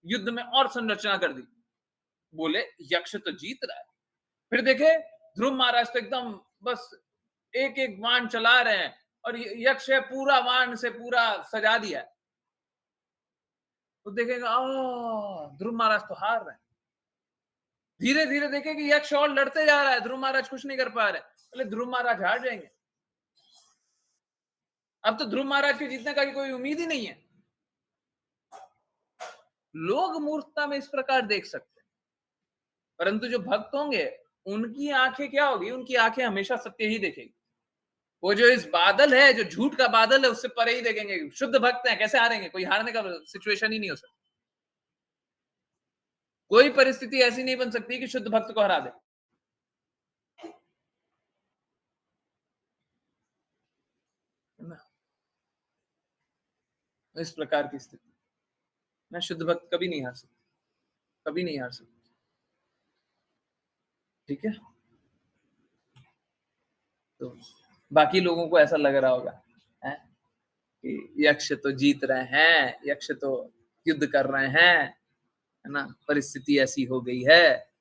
युद्ध में और संरचना कर दी, बोले यक्ष तो जीत रहा है। फिर देखे ध्रुव महाराज तो एकदम बस एक एक बाण चला रहे हैं और यक्ष है पूरा बाण से पूरा सजा दिया है, तो देखेगा ध्रुव महाराज तो हार रहे हैं। धीरे धीरे देखे कि यक्ष और लड़ते जा रहा है, ध्रुव महाराज कुछ नहीं कर पा रहे, बोले ध्रुव महाराज हार जाएंगे। अब तो ध्रुव महाराज के जीतने का कोई उम्मीद ही नहीं है। लोग मूर्खता में इस प्रकार देख सकते हैं, परंतु जो भक्त होंगे उनकी आंखें क्या होगी, उनकी आंखें हमेशा सत्य ही देखेगी। वो जो इस बादल है, जो झूठ का बादल है, उससे परे ही देखेंगे। शुद्ध भक्त हैं, कैसे हारेंगे? कोई हारने का सिचुएशन ही नहीं हो सकता। कोई परिस्थिति ऐसी नहीं बन सकती कि शुद्ध भक्त को हरा दे। इस प्रकार की स्थिति में शुद्ध भक्त कभी नहीं हार सकता, कभी नहीं हार सकता। ठीक है, तो बाकी लोगों को ऐसा लग रहा होगा है कि यक्ष तो जीत रहे हैं, यक्ष तो युद्ध कर रहे हैं, है ना, परिस्थिति ऐसी हो गई है,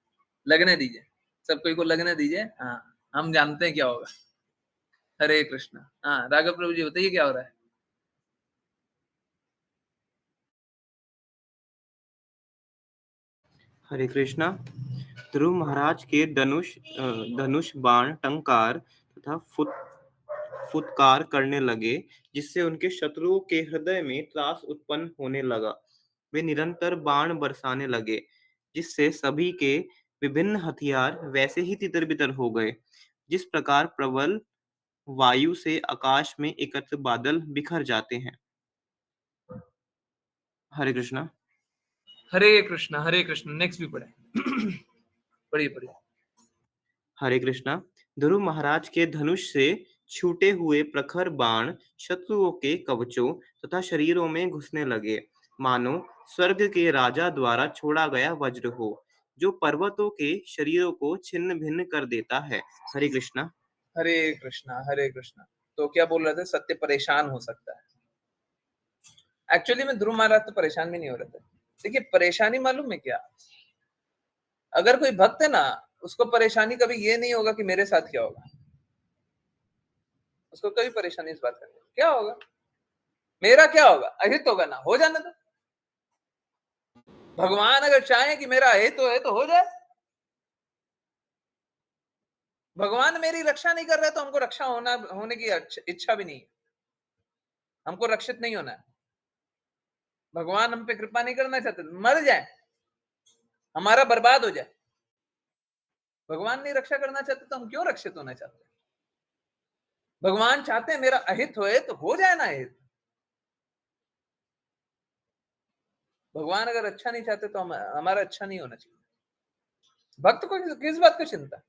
लगने दीजिए, सब कोई को लगने दीजिए। हाँ, हम जानते हैं क्या होगा। हरे कृष्णा। हाँ, राघव प्रभु जी बताइए क्या हो रहा है। हरे कृष्णा। ध्रुव महाराज के धनुष बाण टंकार तथा फुत्कार करने लगे, जिससे उनके शत्रुओं के हृदय में त्रास उत्पन्न होने लगा। वे निरंतर बाण बरसाने लगे, जिससे सभी के विभिन्न हथियार वैसे ही तितर-बितर हो गए, जिस प्रकार प्रबल वायु से आकाश में एकत्र बादल बिखर जाते हैं। हरे कृष्णा। हरे कृष्णा, हरे कृष्णा। नेक्स्ट भी पढ़े। पढ़िए पढ़िए। हरे कृष्णा। ध्रुव महाराज के धनुष से छूटे हुए प्रखर बाण शत्रुओं के कवचों तथा शरीरों में घुसने लगे, मानो स्वर्ग के राजा द्वारा छोड़ा गया वज्र हो, जो पर्वतों के शरीरों को छिन्न भिन्न कर देता है। हरे कृष्णा। हरे कृष्णा, हरे कृष्णा। तो क्या बोल रहे थे, सत्य परेशान हो सकता है। एक्चुअली में ध्रुव महाराज तो परेशान भी नहीं हो रहे थे। देखिए, परेशानी मालूम है क्या, अगर कोई भक्त है ना, उसको परेशानी कभी ये नहीं होगा कि मेरे साथ क्या होगा, उसको कभी परेशानी इस बात का क्या होगा, मेरा क्या होगा, अहित होगा ना, हो जाने दो। भगवान अगर चाहे कि मेरा अहित तो हो जाए। भगवान मेरी रक्षा नहीं कर रहे तो हमको रक्षा होने की इच्छा भी नहीं है, हमको रक्षित नहीं होना है। भगवान हम पे कृपा नहीं करना चाहते, मर जाए, हमारा बर्बाद हो जाए। भगवान नहीं रक्षा करना चाहते तो हम क्यों रक्षित होना चाहते हैं। भगवान चाहते हैं मेरा अहित तो हो जाए ना अहित। भगवान अगर अच्छा नहीं चाहते तो हमारा अच्छा नहीं होना चाहिए। भक्त को किस बात की चिंता,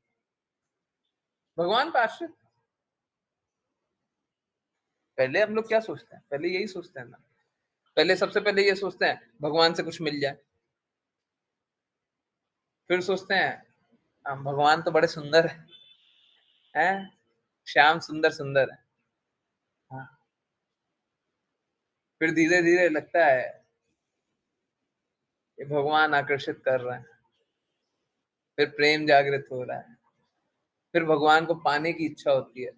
भगवान पर आश्रित। पहले हम लोग क्या सोचते हैं, पहले यही सोचते हैं ना, पहले सबसे पहले ये सोचते हैं भगवान से कुछ मिल जाए, फिर सोचते हैं भगवान तो बड़े सुंदर हैं, श्याम सुंदर सुंदर है। हाँ। फिर धीरे धीरे लगता है कि भगवान आकर्षित कर रहे हैं, फिर प्रेम जागृत हो रहा है, फिर भगवान को पाने की इच्छा होती है,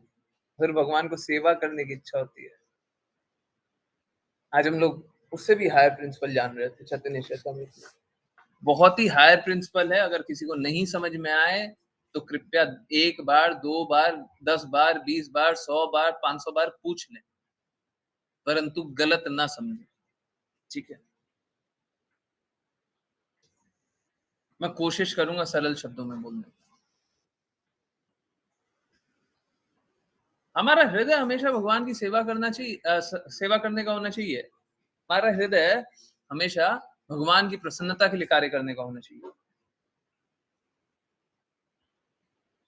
फिर भगवान को सेवा करने की इच्छा होती है। आज हम लोग उससे भी हायर प्रिंसिपल जान रहे थे, चैतन्य चैतन्य बहुत ही हायर प्रिंसिपल है। अगर किसी को नहीं समझ में आए तो कृपया 1 बार 2 बार 10 बार 20 बार 100 बार 500 बार पूछ लें, परंतु गलत ना समझें, ठीक है। मैं कोशिश करूंगा सरल शब्दों में बोलने की। हमारा हृदय हमेशा भगवान की सेवा करना चाहिए, सेवा करने का होना चाहिए। हमारा हृदय हमेशा भगवान की प्रसन्नता के लिए कार्य करने का होना चाहिए।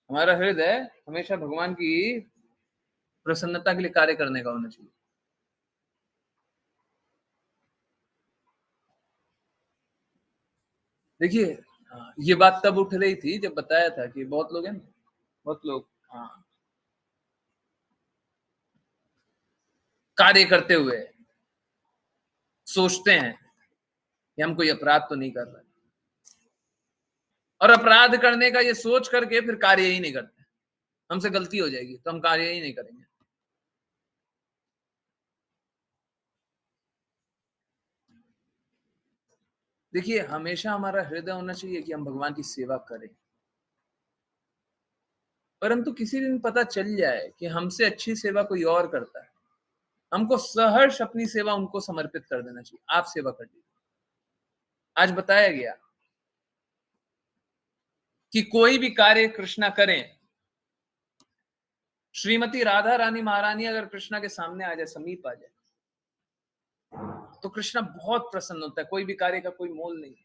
हमारा हृदय हमेशा भगवान की प्रसन्नता के लिए कार्य करने का होना चाहिए। देखिए, ये बात तब उठ रही थी जब बताया था कि बहुत लोग हैं, बहुत लोग कार्य करते हुए सोचते हैं कि हम कोई अपराध तो नहीं कर रहे, और अपराध करने का ये सोच करके फिर कार्य ही नहीं करते। हमसे गलती हो जाएगी तो हम कार्य ही नहीं करेंगे। देखिए, हमेशा हमारा हृदय होना चाहिए कि हम भगवान की सेवा करें, परंतु किसी दिन पता चल जाए कि हमसे अच्छी सेवा कोई और करता है, हमको सहर्ष अपनी सेवा उनको समर्पित कर देना चाहिए। आप सेवा कर दीजिए। आज बताया गया कि कोई भी कार्य कृष्णा करें, श्रीमती राधा रानी महारानी अगर कृष्णा के सामने आ जाए, समीप आ जाए, तो कृष्णा बहुत प्रसन्न होता है। कोई भी कार्य का कोई मोल नहीं।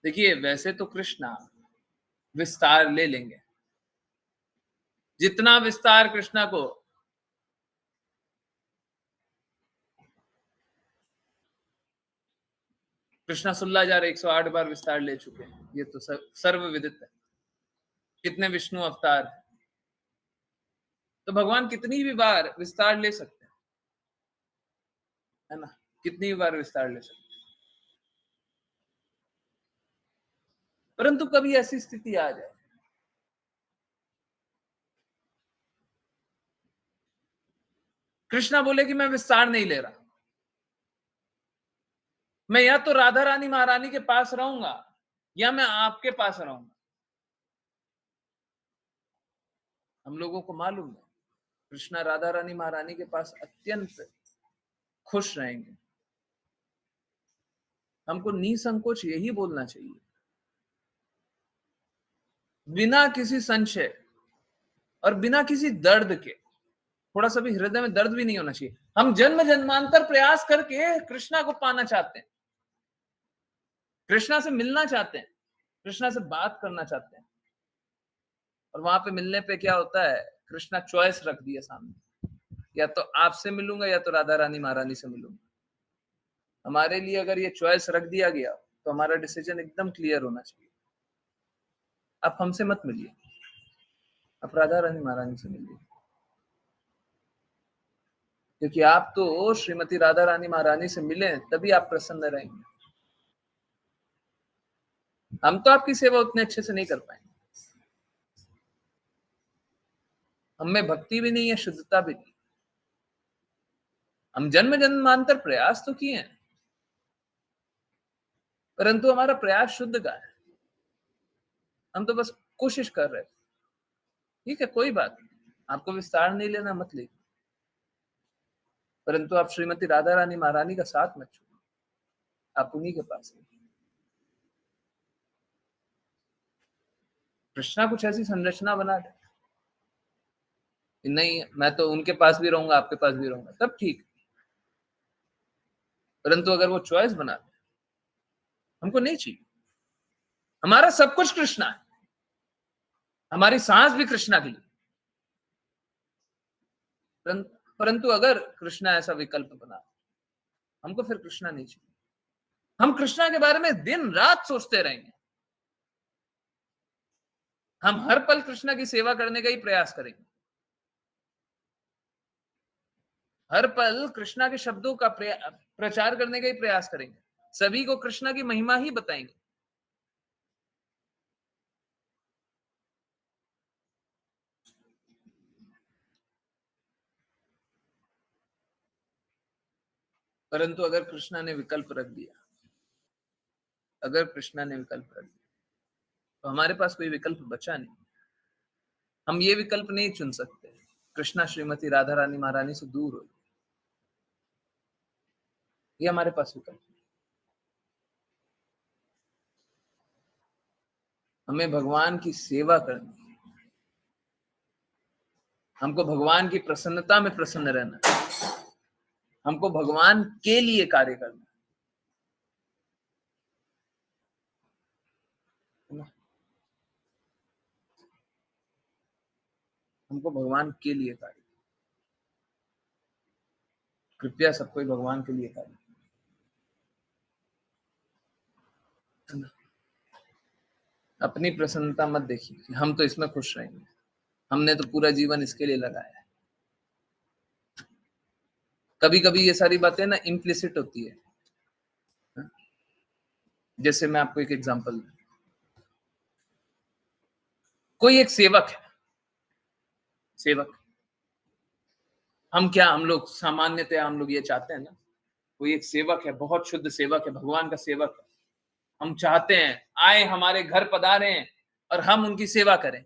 देखिए, वैसे तो कृष्णा विस्तार ले लेंगे, जितना विस्तार कृष्णा को कृष्णा 16,108 बार विस्तार ले चुके हैं, ये तो सर्वविदित है। कितने विष्णु अवतार है, तो भगवान कितनी भी बार विस्तार ले सकते हैं, है ना, कितनी भी बार विस्तार ले सकते हैं। परंतु कभी ऐसी स्थिति आ जाए कृष्णा बोले कि मैं विस्तार नहीं ले रहा, मैं या तो राधा रानी महारानी के पास रहूंगा या मैं आपके पास रहूंगा। हम लोगों को मालूम है कृष्णा राधा रानी महारानी के पास अत्यंत खुश रहेंगे। हमको निसंकोच यही बोलना चाहिए, बिना किसी संशय और बिना किसी दर्द के, थोड़ा सा भी हृदय में दर्द भी नहीं होना चाहिए। हम जन्म जन्मांतर प्रयास करके कृष्णा को पाना चाहते हैं, कृष्णा से मिलना चाहते हैं, कृष्णा से बात करना चाहते हैं, और वहां पे मिलने पे क्या होता है, कृष्णा चॉइस रख दिया सामने, या तो आपसे मिलूंगा या तो राधा रानी महारानी से मिलूंगा। हमारे लिए अगर ये चॉइस रख दिया गया तो हमारा डिसीजन एकदम क्लियर होना चाहिए। आप हमसे मत मिलिए, आप राधा रानी महारानी से मिलिए, क्योंकि आप तो श्रीमती राधा रानी महारानी से मिले तभी आप प्रसन्न रहेंगे। हम तो आपकी सेवा उतने अच्छे से नहीं कर पाएंगे, हम में भक्ति भी नहीं है, शुद्धता भी नहीं। हम जन्म जन्मांतर प्रयास तो किए हैं, परंतु हमारा प्रयास शुद्ध का है, हम तो बस कोशिश कर रहे थे। ठीक है, कोई बात नहीं, आपको विस्तार नहीं लेना मत लीजिए, परंतु आप श्रीमती राधा रानी महारानी का साथ मत छोड़िए, आप उन्हीं के पास रहिए। कृष्णा कुछ ऐसी संरचना बना दे कि नहीं मैं तो उनके पास भी रहूंगा आपके पास भी रहूंगा, तब ठीक, परंतु अगर वो चॉइस बना दे, हमको नहीं चाहिए। हमारा सब कुछ कृष्णा है, हमारी सांस भी कृष्णा के लिए, परंतु अगर कृष्णा ऐसा विकल्प बना, हमको फिर कृष्णा नहीं चाहिए। हम कृष्णा के बारे में दिन रात सोचते रहेंगे, हम हर पल कृष्णा की सेवा करने का ही प्रयास करेंगे, हर पल कृष्णा के शब्दों का प्रचार करने का ही प्रयास करेंगे, सभी को कृष्णा की महिमा ही बताएंगे। परंतु अगर कृष्णा ने विकल्प रख दिया, अगर कृष्णा ने विकल्प रख दिया, तो हमारे पास कोई विकल्प बचा नहीं। हम ये विकल्प नहीं चुन सकते कृष्णा श्रीमती राधा रानी महारानी से दूर हो, ये हमारे पास विकल्प नहीं। हमें भगवान की सेवा करनी है, हमको भगवान की प्रसन्नता में प्रसन्न रहना है, हमको भगवान के लिए कार्य करना है ना, हमको भगवान के लिए कार्य। कृपया सब कोई भगवान के लिए कार्य, अपनी प्रसन्नता मत देखिए कि हम तो इसमें खुश रहेंगे, हमने तो पूरा जीवन इसके लिए लगाया है। कभी कभी ये सारी बातें ना इम्प्लिसिट होती है। जैसे मैं आपको एक एग्जांपल दूं, कोई एक सेवक है, सेवक, हम लोग सामान्यतः हम लोग ये चाहते हैं ना, कोई एक सेवक है, बहुत शुद्ध सेवक है, भगवान का सेवक है, हम चाहते हैं आए हमारे घर पधारे और हम उनकी सेवा करें,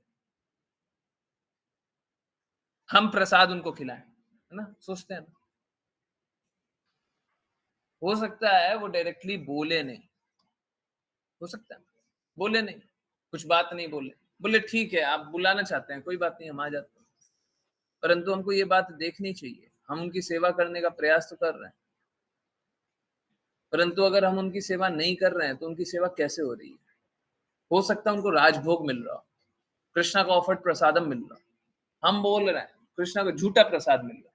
हम प्रसाद उनको खिलाएं, है ना, सोचते हैं ना। हो सकता है वो डायरेक्टली बोले नहीं, हो सकता है बोले नहीं, कुछ बात नहीं बोले, बोले ठीक है आप बुलाना चाहते हैं कोई बात नहीं हम आ जाते हैं, परंतु हमको ये बात देखनी चाहिए हम उनकी सेवा करने का प्रयास तो कर रहे हैं, परंतु अगर हम उनकी सेवा नहीं कर रहे हैं तो उनकी सेवा कैसे हो रही है। हो सकता है उनको राजभोग मिल रहा हो, कृष्णा का ऑफर्ड प्रसादम मिल रहा, हम बोल रहे हैं कृष्णा को झूठा प्रसाद मिल रहा,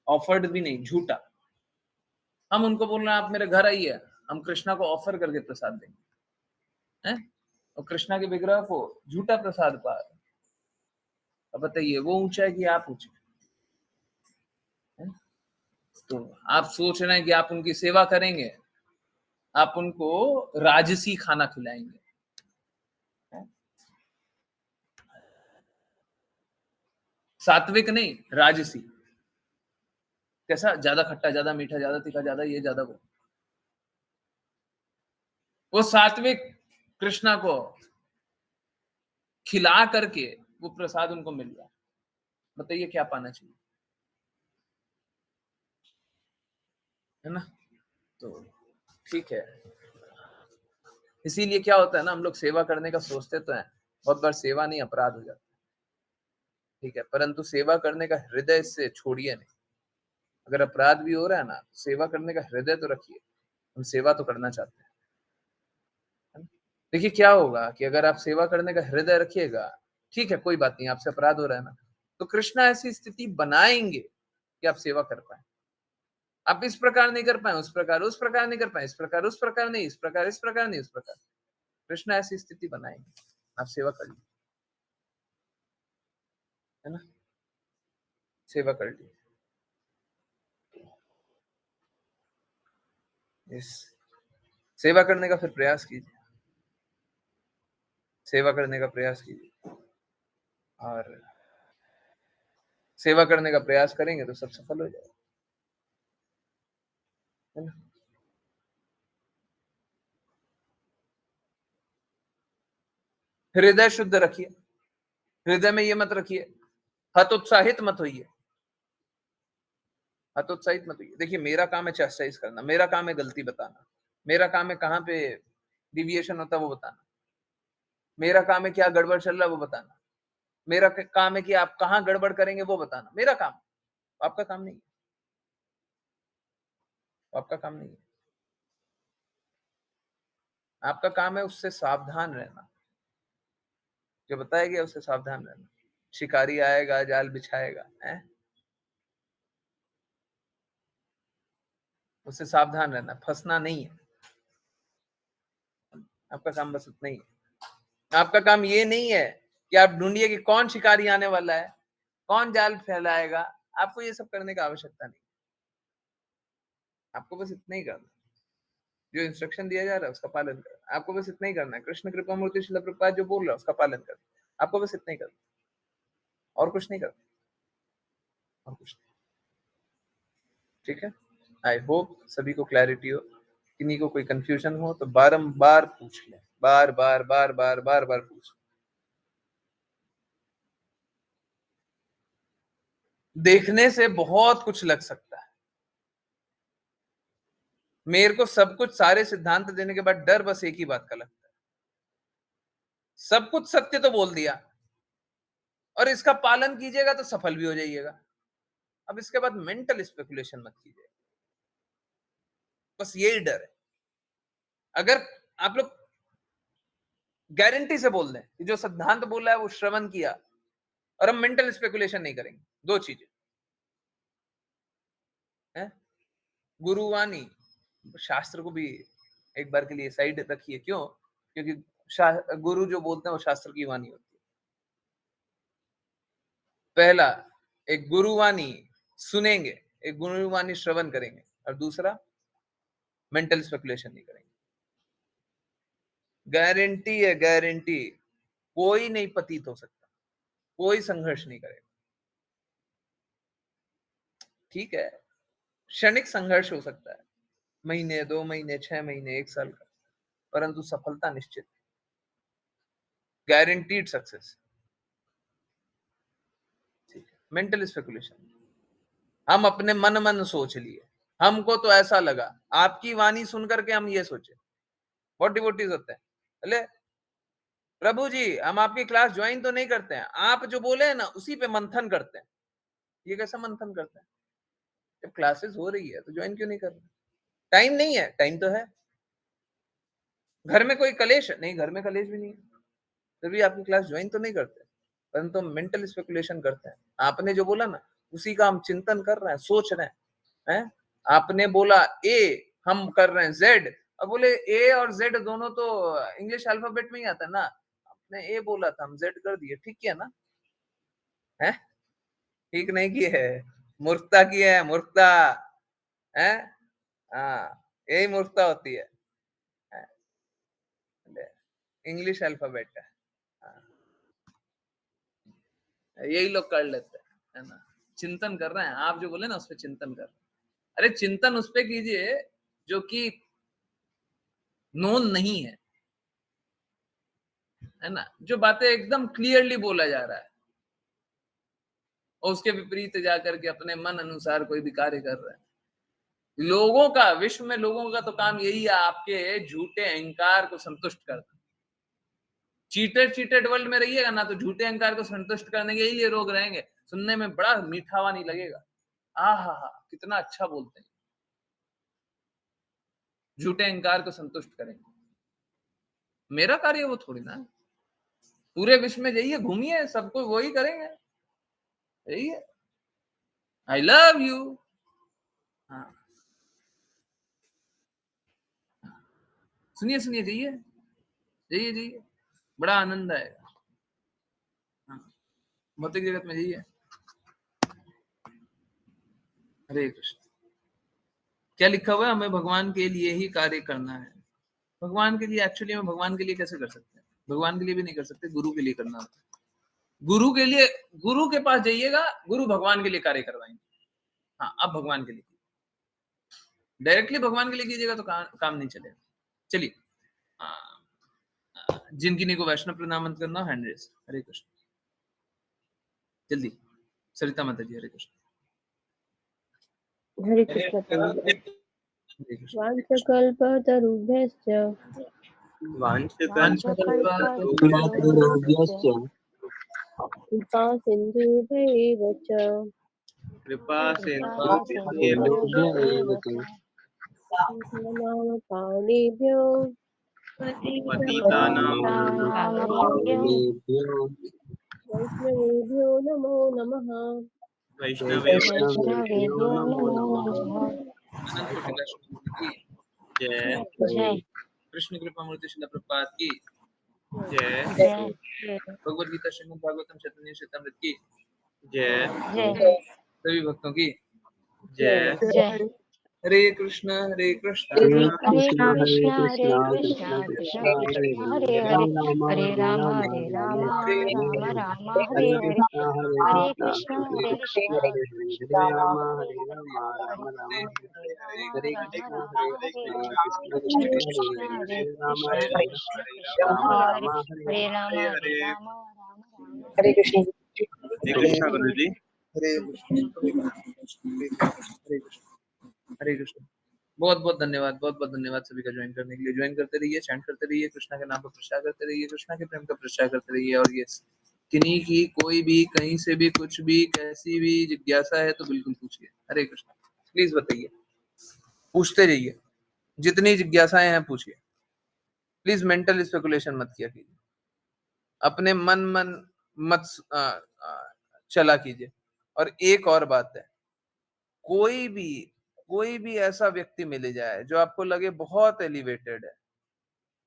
ऑफर्ड भी नहीं, झूठा। हम उनको बोल रहे हैं आप मेरे घर आइए, हम कृष्णा को ऑफर करके प्रसाद देंगे, हैं, और कृष्णा के विग्रह को झूठा प्रसाद पा रहे, अब बताइए वो ऊंचा है कि आप ऊंचे हैं? तो आप सोच रहे हैं कि आप उनकी सेवा करेंगे, आप उनको राजसी खाना खिलाएंगे, सात्विक नहीं, राजसी। कैसा? ज्यादा खट्टा, ज्यादा मीठा, ज्यादा तीखा, ज्यादा ये, ज्यादा वो सात्विक कृष्णा को खिला करके वो प्रसाद उनको मिल रहा है। बताइए क्या पाना चाहिए, है ना? तो ठीक है, इसीलिए क्या होता है ना, हम लोग सेवा करने का सोचते तो हैं, बहुत बार सेवा नहीं अपराध हो जाता, ठीक है, परंतु सेवा करने का हृदय इससे छोड़िए नहीं। अगर अपराध भी हो रहा है ना, सेवा करने का हृदय तो रखिए, हम सेवा तो करना चाहते हैं। देखिए क्या होगा कि अगर आप सेवा करने का हृदय रखिएगा, ठीक है कोई बात नहीं, आपसे अपराध हो रहा है ना, तो कृष्णा ऐसी स्थिति बनाएंगे कि आप सेवा कर पाए। आप इस प्रकार नहीं कर पाए, उस प्रकार नहीं कर पाए, इस प्रकार नहीं, इस प्रकार नहीं, उस प्रकार। कृष्णा ऐसी स्थिति बनाएंगे, आप सेवा कर लीजिए, है ना? सेवा कर लीजिए। इस सेवा करने का फिर प्रयास कीजिए, सेवा करने का प्रयास कीजिए, और सेवा करने का प्रयास करेंगे तो सब सफल हो जाएगा, है ना? हृदय शुद्ध रखिए, हृदय में ये मत रखिए, हतोत्साहित मत होइए, हतोत्साहित मत होइए। देखिए मेरा काम है चेस्टाइज करना, मेरा काम है गलती बताना, मेरा काम है कहाँ पे डिविएशन होता है वो बताना, मेरा काम है क्या गड़बड़ चल रहा है वो बताना, मेरा काम है कि आप कहाँ गड़बड़ करेंगे वो बताना, मेरा काम, आपका काम नहीं है, आपका काम नहीं है। आपका काम है उससे सावधान रहना, जो बताया गया उससे सावधान रहना। शिकारी आएगा, जाल बिछाएगा, है, उससे सावधान रहना, फंसना नहीं है। आपका काम बस उतना ही है। आपका काम ये नहीं है कि आप ढूंढिए कि कौन शिकारी आने वाला है, कौन जाल फैलाएगा, आपको ये सब करने की आवश्यकता नहीं, आपको बस इतना ही करना, जो इंस्ट्रक्शन दिया जा रहा है उसका पालन करना, आपको बस इतना ही करना है। कृष्ण कृपा मूर्ति शिला प्रभुपाद जो बोल रहा है उसका पालन करना, आपको बस इतना ही करना, और कुछ नहीं करना, और कुछ नहीं। ठीक है, आई होप सभी को क्लैरिटी हो, किन्हीं को कोई कंफ्यूजन हो तो बारंबार पूछ लें, बार बार बार बार बार बार पूछ लें। देखने से बहुत कुछ लग सकता है, मेरे को सब कुछ सारे सिद्धांत देने के बाद डर बस एक ही बात का लगता है, सब कुछ सत्य तो बोल दिया और इसका पालन कीजिएगा तो सफल भी हो जाइएगा, अब इसके बाद मेंटल स्पेकुलेशन मत कीजिए, बस यही डर है। अगर आप लोग गारंटी से बोल दें कि जो सिद्धांत बोला है वो श्रवण किया और हम मेंटल स्पेकुलेशन नहीं करेंगे, दो चीजें हैं, गुरुवाणी, शास्त्र को भी एक बार के लिए साइड रखिए, क्यों? क्योंकि गुरु जो बोलते हैं वो शास्त्र की वाणी होती है। पहला, एक गुरुवाणी सुनेंगे, एक गुरुवाणी श्रवण करेंगे, और दूसरा मेंटल स्पेकुलेशन नहीं करेंगे। गारंटी है, गारंटी, कोई नहीं पतित हो सकता, कोई संघर्ष नहीं करेगा। ठीक है, क्षणिक संघर्ष हो सकता है, महीने, 2 महीने, 6 महीने, 1 साल का, परंतु सफलता निश्चित, गारंटीड सक्सेस। ठीक है, मेंटल स्पेकुलेशन, हम अपने मन सोच लिए, हमको तो ऐसा लगा, आपकी वाणी सुन करके हम ये सोचे। बहुत डिवोटीज होते हैं, अरे प्रभु जी हम आपकी क्लास ज्वाइन तो नहीं करते हैं, आप जो बोले हैं ना उसी पे मंथन करते हैं। ये कैसा मंथन करते हैं? जब क्लासेस हो रही है तो ज्वाइन क्यों नहीं कर रहे? टाइम नहीं है, टाइम तो है। घर में कोई कलेश नहीं, घर में कलेश भी नहीं है, फिर भी आपकी क्लास ज्वाइन तो नहीं करते, परंतु हम मेंटल स्पेकुलेशन करते हैं। आपने जो बोला ना उसी का हम चिंतन कर रहे हैं, सोच रहे हैं। आपने बोला ए, हम कर रहे हैं जेड, अब बोले ए और जेड दोनों तो इंग्लिश अल्फाबेट में ही आता है ना, आपने ए बोला था हम जेड कर दिए, ठीक है ना? है, ठीक नहीं की है, मूर्खता की है, मूर्खता है। हाँ, यही मूर्खता होती है। इंग्लिश अल्फाबेट है। हाँ, यही लोग कर लेते हैं, है ना। चिंतन कर रहे हैं, आप जो बोले ना उस पर चिंतन कर रहे हैं। अरे चिंतन उस पे कीजिए जो कि नोन नहीं है ना, जो बातें एकदम क्लियरली बोला जा रहा है और उसके विपरीत जाकर के अपने मन अनुसार कोई भी कार्य कर रहे हैं। लोगों का, विश्व में लोगों का तो काम यही है आपके झूठे अहंकार को संतुष्ट करना। चीटेड वर्ल्ड में रहिएगा ना तो झूठे अहंकार को संतुष्ट करने के लिए लोग रहेंगे, सुनने में बड़ा मीठावा नहीं लगेगा। हा कितना अच्छा बोलते हैं, झूठे अहंकार को संतुष्ट करेंगे। मेरा कार्य वो थोड़ी ना है। पूरे विश्व में जाइए, घूमिए, सबको वही करेंगे, यही है, आई लव यू। हाँ, सुनिए सुनिए, जाइए जाइए जाइए, बड़ा आनंद आएगा। हाँ, भौतिक जगत में जाइए। हरे कृष्ण। क्या लिखा हुआ है? हमें भगवान के लिए ही कार्य करना है। भगवान के लिए, एक्चुअली में भगवान के लिए कैसे कर सकते हैं? भगवान के लिए भी नहीं कर सकते, गुरु के लिए करना होता है। गुरु के लिए, गुरु के पास जाइएगा, गुरु भगवान के लिए कार्य करवाएंगे। हाँ, अब भगवान के लिए, डायरेक्टली भगवान के लिए कीजिएगा तो काम नहीं चलेगा। चलिए, जिनकी नहीं को वैष्णव प्रणाम करना, हैंड रेस। हरे कृष्ण, जल्दी। सरिता माता जी, हरे कृष्ण। हरे कृष्ण प्रभु। हरे कृष्ण। वाञ्छकल्पतरुभ्यश्च वाञ्छकल्पतरुभ्यश्च कृपा सिन्धुभ्यैव च कृपा सिन्धुभ्य एव च नाम पाणिभ्यो पतितानां पावनेभ्यो वैष्णवेभ्यो नमो नमः। वैष्णवेभ्यो नमो नमः। अनंत कोटि वैष्णव की जय जय कृष्ण कृपा मूर्ति शिला प्रपात की जय भगवद गीता श्रीमद् भागवतम चैतन्य चैतामृत की जय सभी भक्तों की जय हरे कृष्ण हरे कृष्ण हरे कृष्णा कृष्णा कृष्णा हरे हरे राम राम हरे हरे कृष्णा कृष्णा कृष्णा हरे हरे राम राम हरे कृष्णा कृष्णा कृष्णा हरे राम हरे हरे कृष्ण। हरे कृष्णा गुरु जी। हरे कृष्ण हरे कृष्ण हरे कृष्ण। बहुत बहुत धन्यवाद, बहुत बहुत धन्यवाद सभी का ज्वाइन करने के लिए। ज्वाइन करते रहिए, चैंट करते रहिए, कृष्णा के नाम पर प्रचार करते रहिए, कृष्णा के प्रेम का प्रचार करते रहिए। और ये किन्हीं की कोई भी कहीं से भी कुछ भी कैसी भी जिज्ञासा है तो बिल्कुल पूछिए। हरे कृष्णा, प्लीज बताइए, पूछते रहिए, जितनी जिज्ञासाएं हैं पूछिए। प्लीज मेंटल स्पेकुलेशन मत किया कीजिए, अपने मन मत चला कीजिए। और एक और बात है, कोई भी ऐसा व्यक्ति मिल जाए जो आपको लगे बहुत एलिवेटेड है,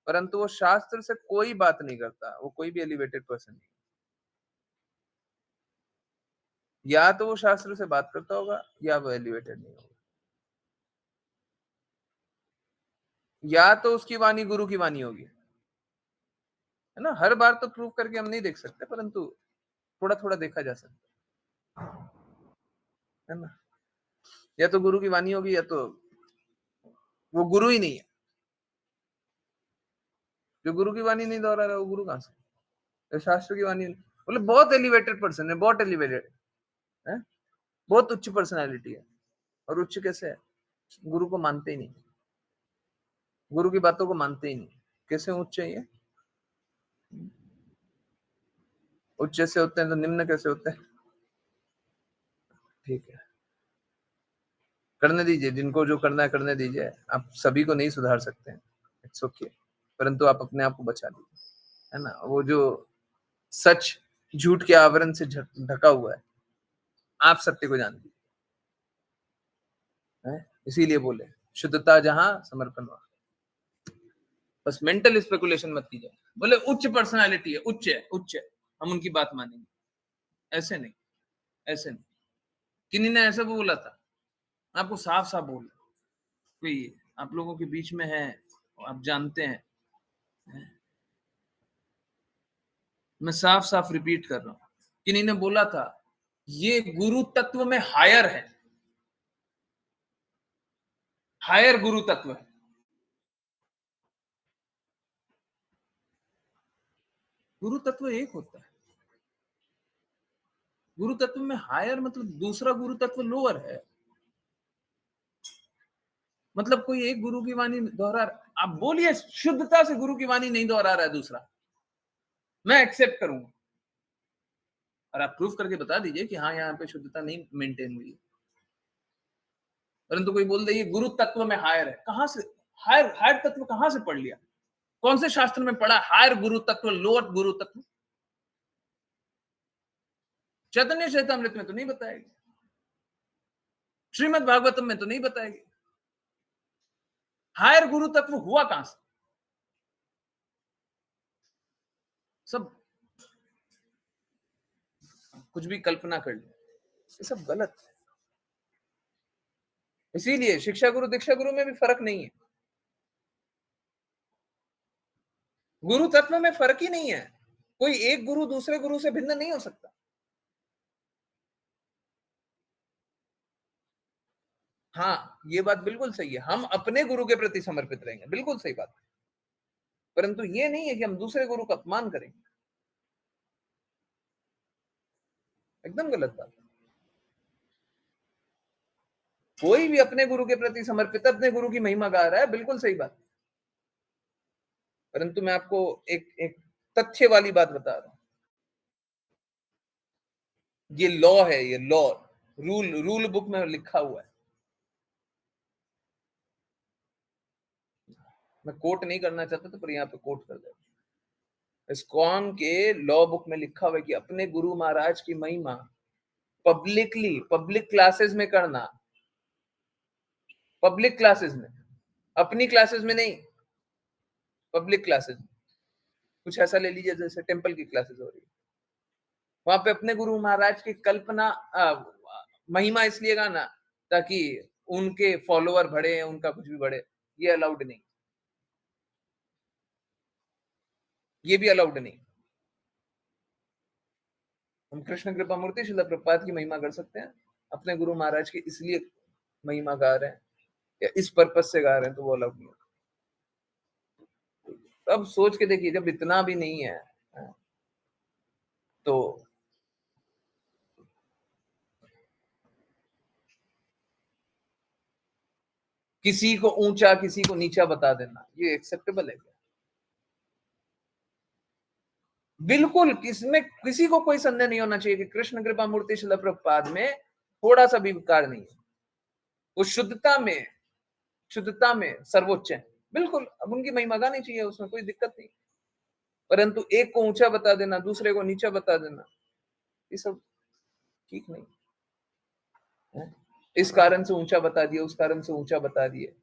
परंतु वो शास्त्र से कोई बात नहीं करता, वो कोई भी एलिवेटेड पर्सन नहीं। या तो वो शास्त्र से बात करता होगा या वो एलिवेटेड नहीं होगा, या तो उसकी वाणी गुरु की वाणी होगी, है ना। हर बार तो प्रूव करके हम नहीं देख सकते, परंतु थोड़ा थोड़ा देखा जा सकता है ना। या तो गुरु की वाणी होगी या तो वो गुरु ही नहीं है। जो गुरु की वाणी नहीं दोहरा रहा वो गुरु कहां से? तो शास्त्र की वाणी बोले बहुत एलिवेटेड पर्सन है, बहुत एलिवेटेड है, बहुत उच्च पर्सनालिटी है। और उच्च कैसे है? गुरु को मानते ही नहीं, गुरु की बातों को मानते ही नहीं। कैसे उच्च है ये? उच्च से होते हैं तो निम्न कैसे होते हैं? ठीक है, करने दीजिए, जिनको जो करना है करने दीजिए। आप सभी को नहीं सुधार सकते हैं, इट्स ओके, परंतु आप अपने आप को बचा लीजिए, है ना। वो जो सच झूठ के आवरण से ढका हुआ है, आप सत्य को जान लीजिए, इसीलिए बोले शुद्धता जहां समर्पण वहां। बस मेंटल स्पेकुलेशन मत कीजिए। बोले उच्च पर्सनालिटी है, उच्च है, उच्च है, हम उनकी बात मानेंगे, ऐसे नहीं। ऐसे नहीं। किन्हीं ने ऐसा बोला था, आपको साफ साफ बोल, कोई आप लोगों के बीच में है, आप जानते हैं, मैं साफ साफ रिपीट कर रहा हूं, किन्हीं ने बोला था ये गुरु तत्व में हायर है, हायर गुरु तत्व है। गुरु तत्व एक होता है, गुरु तत्व में हायर मतलब दूसरा गुरु तत्व लोअर है। मतलब कोई एक गुरु की वाणी दोहरा, आप बोलिए शुद्धता से गुरु की वाणी नहीं दोहरा रहा है दूसरा, मैं एक्सेप्ट करूंगा, और आप प्रूफ करके बता दीजिए कि हाँ यहाँ पे शुद्धता नहीं मेंटेन हुई है। परंतु कोई बोल दे ये गुरु तत्व में हायर है, कहां से हायर? हायर तत्व कहां से पढ़ लिया? कौन से शास्त्र में पढ़ा हायर गुरु तत्व, लोअर गुरु तत्व? चैतन्य चैतामृत में तो नहीं बताएगी, श्रीमद् भागवतम में तो नहीं बताएगी। हायर गुरु तत्व हुआ कहां से? सब कुछ भी कल्पना कर ली, ये सब गलत है। इसीलिए शिक्षा गुरु दीक्षा गुरु में भी फर्क नहीं है, गुरु तत्व में फर्क ही नहीं है। कोई एक गुरु दूसरे गुरु से भिन्न नहीं हो सकता। हाँ, ये बात बिल्कुल सही है, हम अपने गुरु के प्रति समर्पित रहेंगे, बिल्कुल सही बात है। परंतु ये नहीं है कि हम दूसरे गुरु का अपमान करेंगे, एकदम गलत बात है। कोई भी अपने गुरु के प्रति समर्पित, अपने गुरु की महिमा गा रहा है, बिल्कुल सही बात। परंतु मैं आपको एक तथ्य वाली बात बता रहा हूं, ये लॉ है, ये लॉ, रूल बुक में लिखा हुआ है। मैं कोट नहीं करना चाहता था, पर यहाँ पे कोट कर देता। इस्कॉन के लॉ बुक में लिखा हुआ है कि अपने गुरु महाराज की महिमा पब्लिकली, पब्लिक क्लासेस में करना, पब्लिक क्लासेस में, अपनी क्लासेस में नहीं, पब्लिक क्लासेस में। कुछ ऐसा ले लीजिए जैसे टेंपल की क्लासेस हो रही है, वहां पे अपने गुरु महाराज की कल्पना महिमा इसलिए गाना ताकि उनके फॉलोअर बढ़े, उनका कुछ भी बढ़े, ये अलाउड नहीं, ये भी अलाउड नहीं। हम कृष्ण कृपा मूर्ति श्रील प्रभुपाद की महिमा कर सकते हैं, अपने गुरु महाराज की इसलिए महिमा गा रहे हैं या इस पर्पस से गा रहे हैं, तो वो अलाउड नहीं। अब सोच के देखिए, जब इतना भी नहीं है तो किसी को ऊंचा किसी को नीचा बता देना, ये एक्सेप्टेबल है क्या? बिल्कुल, किसमें किसी को कोई संदेह नहीं होना चाहिए कि कृष्ण कृपा मूर्ति श्रील प्रभुपाद में थोड़ा सा भी विकार नहीं है, वो शुद्धता में सर्वोच्च है, बिल्कुल। अब उनकी महिमा गानी चाहिए, उसमें कोई दिक्कत नहीं। परंतु एक को ऊंचा बता देना, दूसरे को नीचा बता देना, ये सब ठीक नहीं है। इस कारण से ऊंचा बता दिए, उस कारण से ऊंचा बता दिए,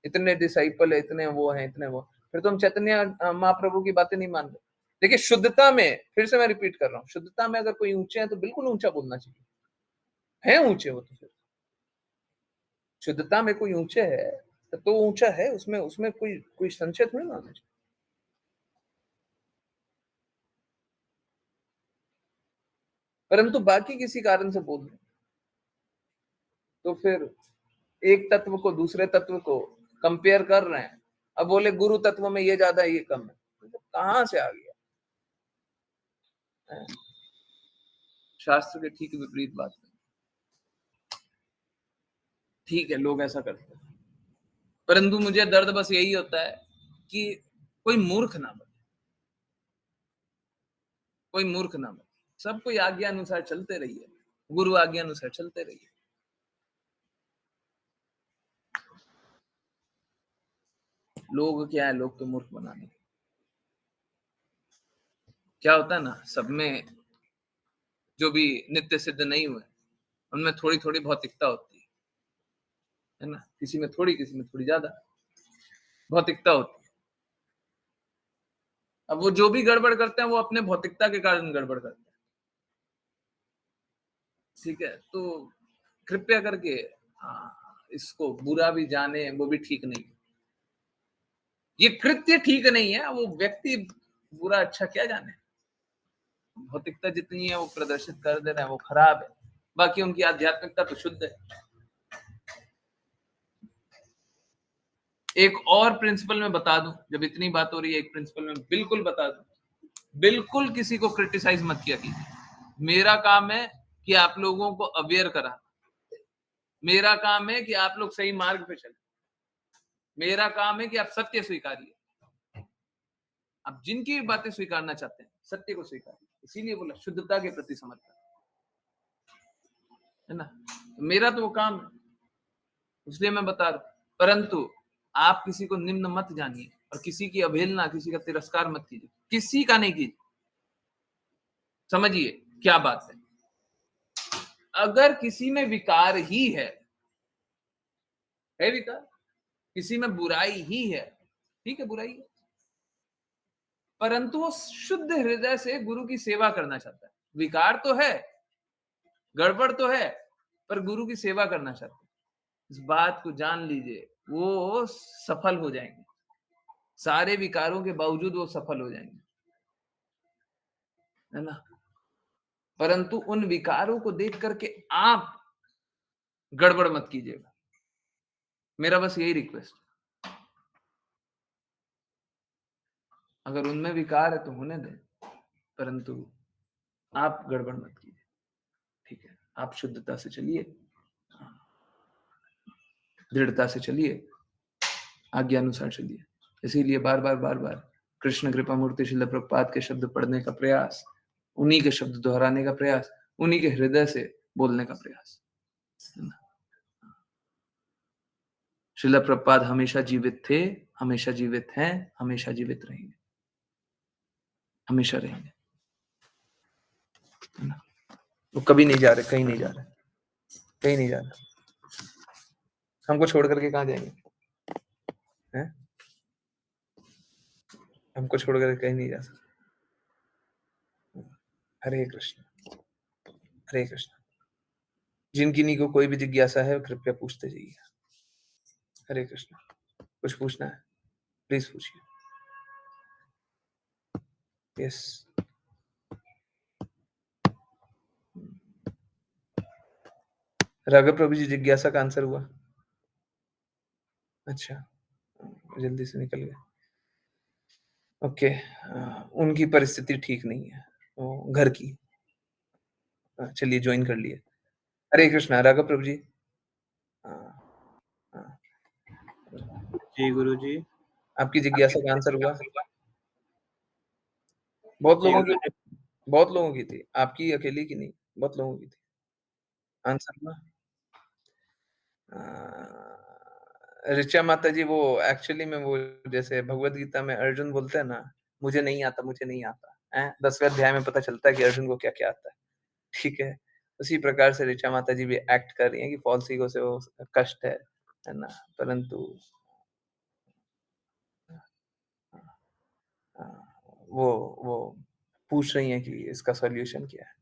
इतने डिसाइपल है, इतने वो हैं, इतने वो, फिर तो हम चैतन्य महाप्रभु की बातें नहीं मान रहे। देखिए, शुद्धता में, फिर से मैं रिपीट कर रहा हूँ, शुद्धता में अगर कोई ऊंचे हैं तो बिल्कुल ऊंचा बोलना चाहिए, है ऊंचे वो, तो फिर शुद्धता में कोई ऊंचे है तो ऊंचा है, उसमें कोई संशय थोड़ी ना होना चाहिए। परंतु बाकी किसी कारण से बोल रहे तो फिर एक तत्व को दूसरे तत्व को कंपेयर कर रहे हैं, अब बोले गुरु तत्व में ये ज्यादा है ये कम है, तो कहां से आ गया? शास्त्र के ठीक विपरीत बात है। ठीक है, लोग ऐसा करते हैं, परंतु मुझे दर्द बस यही होता है कि कोई मूर्ख ना बने, कोई मूर्ख ना बने, सब कोई आज्ञा अनुसार चलते रहिए, गुरु आज्ञा अनुसार चलते रहिए। लोग क्या है, लोग तो मूर्ख बनाने, क्या होता है ना, सब में जो भी नित्य सिद्ध नहीं हुए उनमें थोड़ी थोड़ी भौतिकता होती है ना, किसी में थोड़ी, किसी में थोड़ी ज्यादा भौतिकता होती है। अब वो जो भी गड़बड़ करते हैं वो अपने भौतिकता के कारण गड़बड़ करते हैं। ठीक है, तो कृपया करके इसको बुरा भी जाने वो भी ठीक नहीं है। ये कृत्य ठीक नहीं है, वो व्यक्ति बुरा अच्छा क्या जाने। भौतिकता जितनी है वो प्रदर्शित कर दे रहे हैं वो खराब है, बाकी उनकी आध्यात्मिकता तो शुद्ध है। एक और प्रिंसिपल मैं बता दूं, जब इतनी बात हो रही है, एक प्रिंसिपल मैं बिल्कुल बता दूं, बिल्कुल किसी को क्रिटिसाइज मत किया कीजिए। मेरा काम है कि आप लोगों को अवेयर कराना, मेरा काम है कि आप लोग सही मार्ग पे चले, मेरा काम है कि आप सत्य स्वीकारिए। आप जिनकी भी बातें स्वीकारना चाहते हैं सत्य को स्वीकारिए, इसीलिए बोला शुद्धता के प्रति समर्पण, है ना। तो मेरा तो वो काम है, इसलिए मैं बता रहा हूं। परंतु आप किसी को निम्न मत जानिए और किसी की अवहेलना, किसी का तिरस्कार मत कीजिए, किसी का नहीं कीजिए। समझिए क्या बात है। अगर किसी में विकार ही है विकार, किसी में बुराई ही है, ठीक है बुराई है, परंतु वो शुद्ध हृदय से गुरु की सेवा करना चाहता है। विकार तो है, गड़बड़ तो है, पर गुरु की सेवा करना चाहता है। इस बात को जान लीजिए, वो सफल हो जाएंगे, सारे विकारों के बावजूद वो सफल हो जाएंगे, है ना। परंतु उन विकारों को देख करके आप गड़बड़ मत कीजिएगा, मेरा बस यही रिक्वेस्ट। अगर उनमें विकार है तो होने दें, परंतु आप गड़बड़ मत कीजिए, ठीक है। आप शुद्धता से चलिए, दृढ़ता से चलिए, आज्ञानुसार चलिए। इसीलिए बार बार कृष्ण कृपा मूर्ति शिल प्रभुपाद के शब्द पढ़ने का प्रयास, उन्हीं के शब्द दोहराने का प्रयास, उन्हीं के हृदय से बोलने का प्रयास, है ना। शिल प्रभुपाद हमेशा जीवित थे, हमेशा जीवित हैं, हमेशा जीवित रहेंगे, हमेशा रहेंगे, है ना। वो कभी नहीं जा रहे, कहीं नहीं जा रहे, कहीं नहीं जा रहे। हमको छोड़ करके कहाँ जाएंगे, हैं? हमको छोड़ करके कहीं नहीं जा सकते। हरे कृष्ण, हरे कृष्ण। जिनकी नहीं को कोई भी जिज्ञासा है कृपया पूछते जाइए। हरे कृष्ण। कुछ पूछना है प्लीज पूछिए। यस, राघव प्रभु जी, जिज्ञासा का आंसर हुआ? अच्छा, जल्दी से निकल गए। ओके, उनकी परिस्थिति ठीक नहीं है, वो घर की। चलिए ज्वाइन कर लिए। हरे कृष्णा राघव प्रभु जी। जी गुरु जी। आपकी जिज्ञासा का आंसर हुआ? बहुत लोगों की थी, आपकी अकेली की नहीं, बहुत लोगों की थी। आंसर हुआ? ऋचा माता जी, वो एक्चुअली में वो जैसे भगवत गीता में अर्जुन बोलते हैं ना, मुझे नहीं आता, मुझे नहीं आता है। 10वें अध्याय में पता चलता है कि अर्जुन को क्या क्या आता है, ठीक है। उसी प्रकार से ऋचा माता जी भी एक्ट कर रही हैं कि फॉल्स ईगो से वो कष्ट है ना, परंतु वो पूछ रही हैं कि इसका सॉल्यूशन क्या है।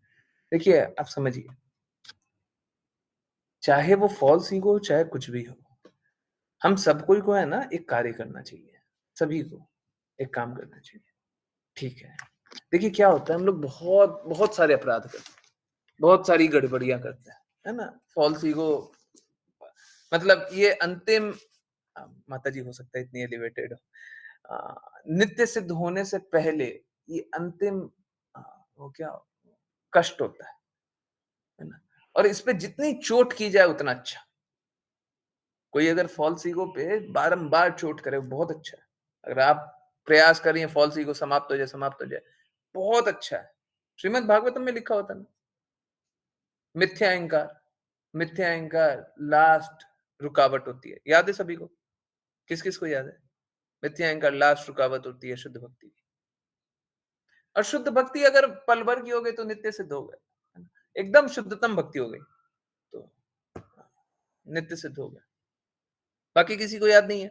देखिए आप समझिए, चाहे वो फॉल्स ईगो चाहे कुछ भी हो, हम सबको को है ना एक कार्य करना चाहिए, सभी को एक काम करना चाहिए, ठीक है। देखिए क्या होता है, हम लोग बहुत बहुत सारे अपराध करते हैं, बहुत सारी गड़बड़ियां करते हैं, है ना। फॉल्स ईगो मतलब ये अंतिम, माता जी हो सकता है इतनी एलिवेटेड हो, नित्य सिद्ध होने से पहले ये अंतिम वो क्या कष्ट होता है ना। और इस पे जितनी चोट की जाए उतना अच्छा। कोई अगर फॉल्स ईगो पे बारंबार चोट करे बहुत अच्छा है। अगर आप प्रयास करिए फॉल्स ईगो समाप्त हो जाए, बहुत अच्छा है। श्रीमद् भागवतम में लिखा होता है ना, मिथ्या अहंकार लास्ट रुकावट होती है। याद है सभी को? किस किस को याद है? मिथ्या अहंकार लास्ट रुकावट होती है शुद्ध भक्ति की। और शुद्ध भक्ति अगर पल भर की हो गई तो नित्य सिद्ध हो गए, एकदम शुद्धतम भक्ति हो गई तो नित्य सिद्ध हो गया। बाकी किसी को याद नहीं है?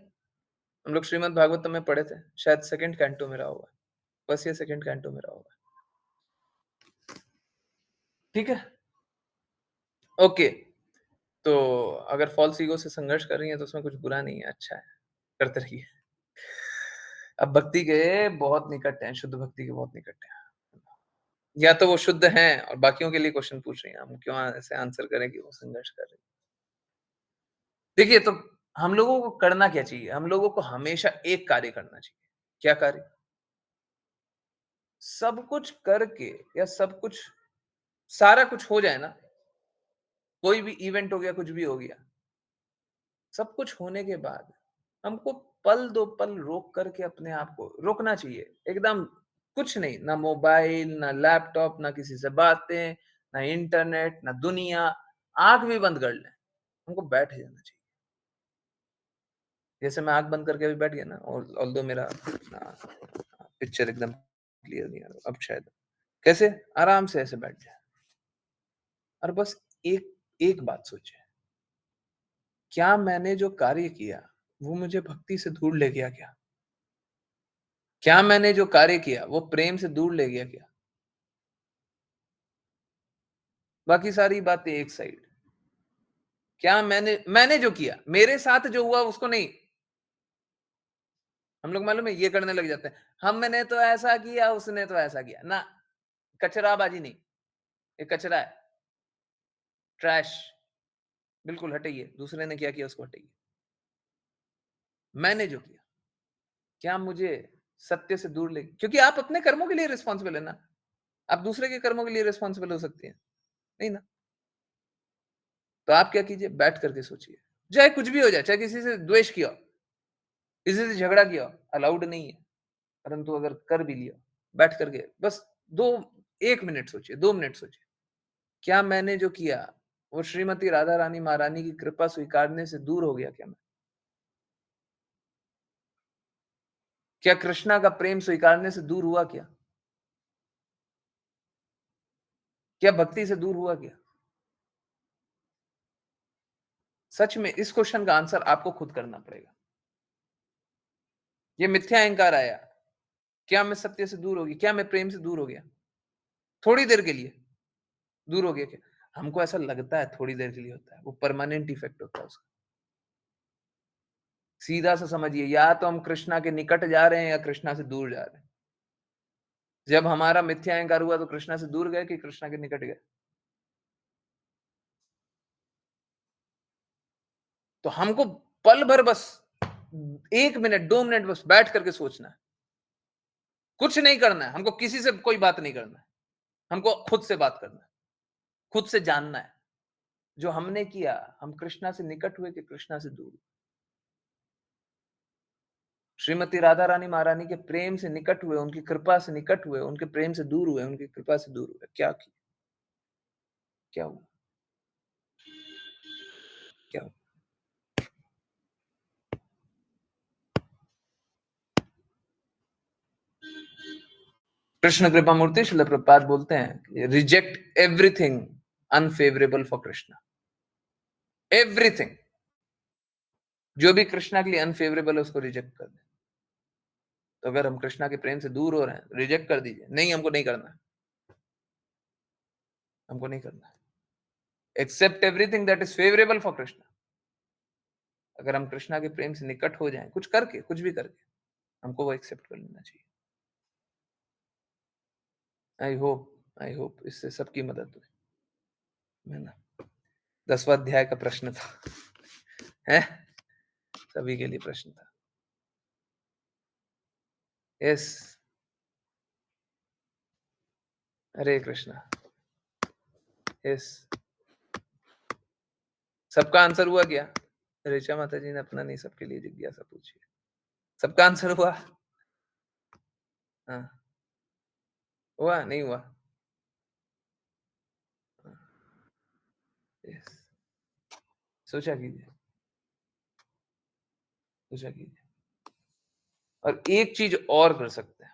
हम लोग श्रीमद् भागवतम में पढ़े थे, शायद सेकंड कैंटो में रहा होगा, बस ये सेकंड कैंटो में रहा होगा, ठीक है। ओके, तो अगर फॉल्स ईगो से संघर्ष कर रही हैं तो उसमें कुछ बुरा नहीं है, अच्छा है, करते रहिए। अब भक्ति के बहुत निकट हैं, शुद्ध भक्ति के बहुत निकट हैं। या तो वो शुद्ध हैं और बाकियों के लिए क्वेश्चन पूछ रही हैं, हम क्यों ऐसे आंसर करें कि वो संघर्ष कर रही हैं। देखिए, तो हम लोगों को करना क्या चाहिए? हम लोगों को हमेशा एक कार्य करना चाहिए। क्या कार्य? सब कुछ करके या सब कुछ सारा कुछ हो जाए ना, कोई भी इवेंट हो गया, कुछ भी हो गया, सब कुछ होने के बाद हमको पल दो पल रोक करके अपने आप को रोकना चाहिए, एकदम कुछ नहीं, ना मोबाइल, ना लैपटॉप, ना किसी से बातें, ना इंटरनेट, ना दुनिया, आंख भी बंद कर लें, हमको बैठ जाना चाहिए। जैसे मैं आंख बंद करके अभी बैठ गया ना, और ऑल्दो मेरा पिक्चर एकदम क्लियर नहीं आ रहा अब शायद, कैसे आराम से ऐसे बैठ जाए और बस एक एक बात सोचे, क्या मैंने जो कार्य किया वो मुझे भक्ति से दूर ले गया क्या? क्या मैंने जो कार्य किया वो प्रेम से दूर ले गया क्या? बाकी सारी बातें एक साइड। क्या मैंने जो किया, मेरे साथ जो हुआ उसको नहीं। हम लोग मालूम है ये करने लग जाते हैं, हमने तो ऐसा किया, उसने तो ऐसा किया ना, कचराबाजी नहीं, ये कचरा है, ट्रैश, बिल्कुल हटाइए। दूसरे ने क्या किया उसको हटाइए। मैंने जो किया, क्या मुझे सत्य से दूर ले, क्योंकि आप अपने कर्मों के लिए रिस्पॉन्सिबल है ना, आप दूसरे के कर्मों के लिए रिस्पॉन्सिबल हो सकती हैं नहीं ना। तो आप क्या कीजिए, बैठ करके सोचिए, चाहे कुछ भी हो जाए, चाहे किसी से द्वेष किया, किसी से झगड़ा किया, अलाउड नहीं है, परंतु अगर कर भी लिया, बैठ करके बस दो 1 मिनट सोचिए, 2 मिनट सोचिए, क्या मैंने जो किया वो श्रीमती राधा रानी महारानी की कृपा स्वीकारने से दूर हो गया क्या? मैं क्या कृष्णा का प्रेम स्वीकारने से दूर हुआ क्या? क्या भक्ति से दूर हुआ क्या? सच में इस क्वेश्चन का आंसर आपको खुद करना पड़ेगा। ये मिथ्या अहंकार आया, क्या मैं सत्य से दूर हो गया? क्या मैं प्रेम से दूर हो गया? थोड़ी देर के लिए दूर हो गया क्या? हमको ऐसा लगता है थोड़ी देर के लिए होता है, वो परमानेंट इफेक्ट होता है उसका। सीधा सा समझिए, या तो हम कृष्णा के निकट जा रहे हैं या कृष्णा से दूर जा रहे हैं। जब हमारा मिथ्या अहंकार हुआ तो कृष्णा से दूर गए कि कृष्णा के निकट गए? तो हमको पल भर बस 1 मिनट 2 मिनट बस बैठ करके सोचना है, कुछ नहीं करना है, हमको किसी से कोई बात नहीं करना है, हमको खुद से बात करना है, खुद से जानना है जो हमने किया, हम कृष्णा से निकट हुए कि कृष्णा से दूर। श्रीमती राधा रानी महारानी के प्रेम से निकट हुए, उनकी कृपा से निकट हुए, उनके प्रेम से दूर हुए, उनकी कृपा से दूर हुए, क्या किया, क्या हुआ, क्या हुआ? कृष्ण कृपा मूर्ति श्रील प्रभुपाद बोलते हैं, reject everything unfavourable for Krishna, everything जो भी कृष्णा के लिए अनफेवरेबल है उसको रिजेक्ट कर दे। तो अगर हम कृष्णा के प्रेम से दूर हो रहे हैं, रिजेक्ट कर दीजिए, नहीं हमको नहीं करना है, हमको नहीं करना है। Accept everything that is favourable for Krishna. अगर हम कृष्णा के प्रेम से निकट हो जाएं, कुछ करके, कुछ भी करके, हमको वो एक्सेप्ट कर लेना चाहिए। आई होप इससे सबकी मदद हुई है ना। 10वां अध्याय का प्रश्न था है, सभी के लिए प्रश्न था। यस, हरे कृष्णा। यस, सबका आंसर हुआ क्या? ऋचा माता जी ने अपना नहीं, सबके लिए जिज्ञासा पूछी, सबका आंसर हुआ? हाँ, हुआ नहीं हुआ? यस, सोचा कीजिए, सोचा कीजिए। और एक चीज और कर सकते हैं,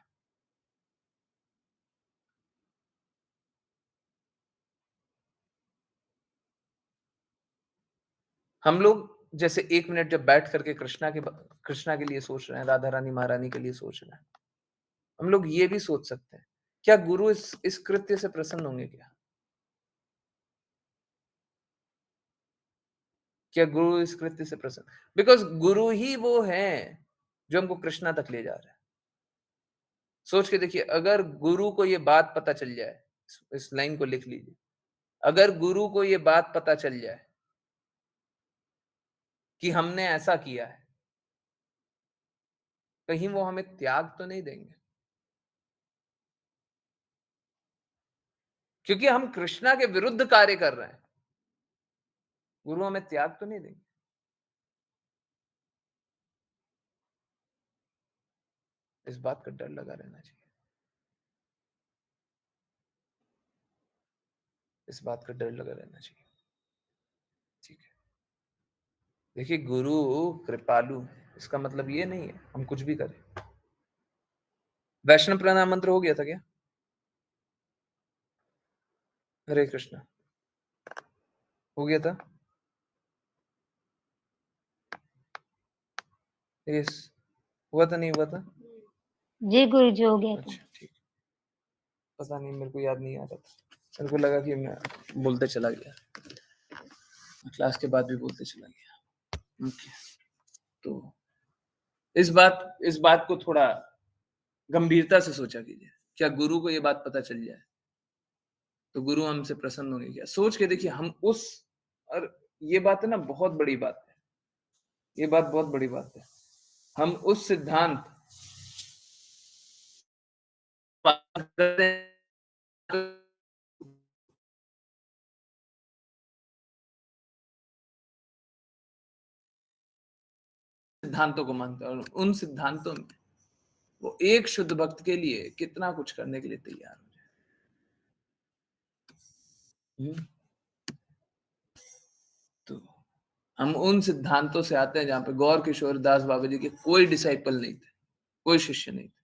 हम लोग जैसे 1 मिनट जब बैठ करके कृष्णा के लिए सोच रहे हैं, राधा रानी महारानी के लिए सोच रहे हैं, हम लोग ये भी सोच सकते हैं, क्या गुरु इस कृत्य से प्रसन्न होंगे क्या? क्या गुरु इस कृत्य से प्रसन्न? बिकॉज गुरु ही वो है जो हमको कृष्णा तक ले जा रहा है। सोच के देखिए, अगर गुरु को ये बात पता चल जाए, इस लाइन को लिख लीजिए, अगर गुरु को ये बात पता चल जाए कि हमने ऐसा किया है, कहीं वो हमें त्याग तो नहीं देंगे, क्योंकि हम कृष्णा के विरुद्ध कार्य कर रहे हैं। गुरु हमें त्याग तो नहीं देंगे। इस बात का डर लगा रहना चाहिए, इस बात का डर लगा रहना चाहिए। ठीक है, देखिए गुरु कृपालु है, इसका मतलब ये नहीं है हम कुछ भी करें। वैष्णव प्रणाम मंत्र हो गया था क्या? हरे कृष्णा हो गया था? यस, हुआ था नहीं हुआ था? जी गुरु जी हो गया था। अच्छा ठीक, पता नहीं, मेरे को याद नहीं आ रहा था, मेरे को लगा कि मैं बोलते चला गया, क्लास के बाद भी बोलते चला गया। ओके, तो इस बात को थोड़ा गंभीरता से सोचा कीजिए। क्या गुरु को ये बात पता चल जाए तो गुरु हमसे प्रसन्न होंगे क्या? सोच के देखिए, हम उस, और ये बात है ना, बहुत बड़ी बात है, ये बात बहुत बड़ी बात है। हम उस सिद्धांत सिद्धांतों को मानते हैं, और उन सिद्धांतों में वो एक शुद्ध भक्त के लिए कितना कुछ करने के लिए तैयार हो जाए। तो हम उन सिद्धांतों से आते हैं जहां पे गौर किशोर दास बाबा जी के कोई डिसाइपल नहीं थे, कोई शिष्य नहीं थे,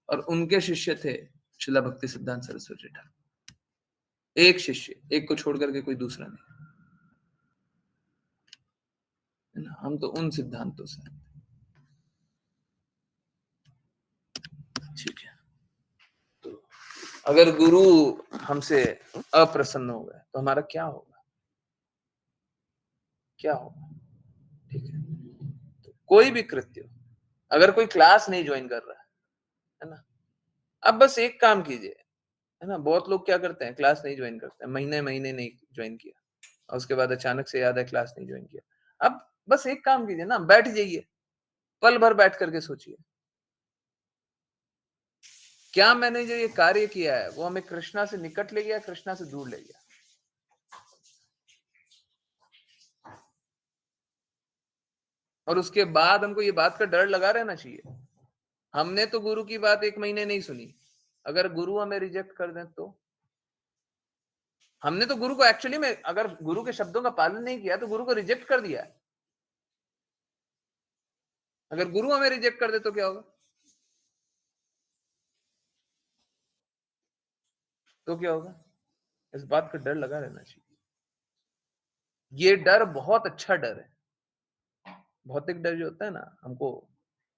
और उनके शिष्य थे शिला भक्ति सिद्धांत सरस्वती ठाकुर। एक शिष्य, एक को छोड़ करके कोई दूसरा नहीं है ना। हम तो उन सिद्धांतों से, ठीक है। तो अगर गुरु हमसे अप्रसन्न हो गए तो हमारा क्या होगा, क्या होगा? ठीक है, तो कोई भी कृत्य, अगर कोई क्लास नहीं ज्वाइन कर रहा है ना, अब बस एक काम कीजिए, है ना। बहुत लोग क्या करते हैं, क्लास नहीं ज्वाइन करते हैं, महीने महीने नहीं ज्वाइन किया, और उसके बाद अचानक से याद है क्लास नहीं ज्वाइन किया। अब बस एक काम कीजिए ना, बैठ जाइए, पल भर बैठ करके सोचिए, क्या मैंने जो ये कार्य किया है वो हमें कृष्णा से निकट ले गया, कृष्णा से दूर ले गया? और उसके बाद हमको ये बात का डर लगा रहना चाहिए, हमने तो गुरु की बात एक महीने नहीं सुनी, अगर गुरु हमें रिजेक्ट कर दें तो? हमने तो गुरु को एक्चुअली में, अगर गुरु के शब्दों का पालन नहीं किया तो गुरु को रिजेक्ट कर दिया है। अगर गुरु हमें रिजेक्ट कर दे तो क्या होगा? तो क्या होगा? इस बात का डर लगा रहना चाहिए। ये डर बहुत अच्छा डर है। भौतिक डर जो होता है ना, हमको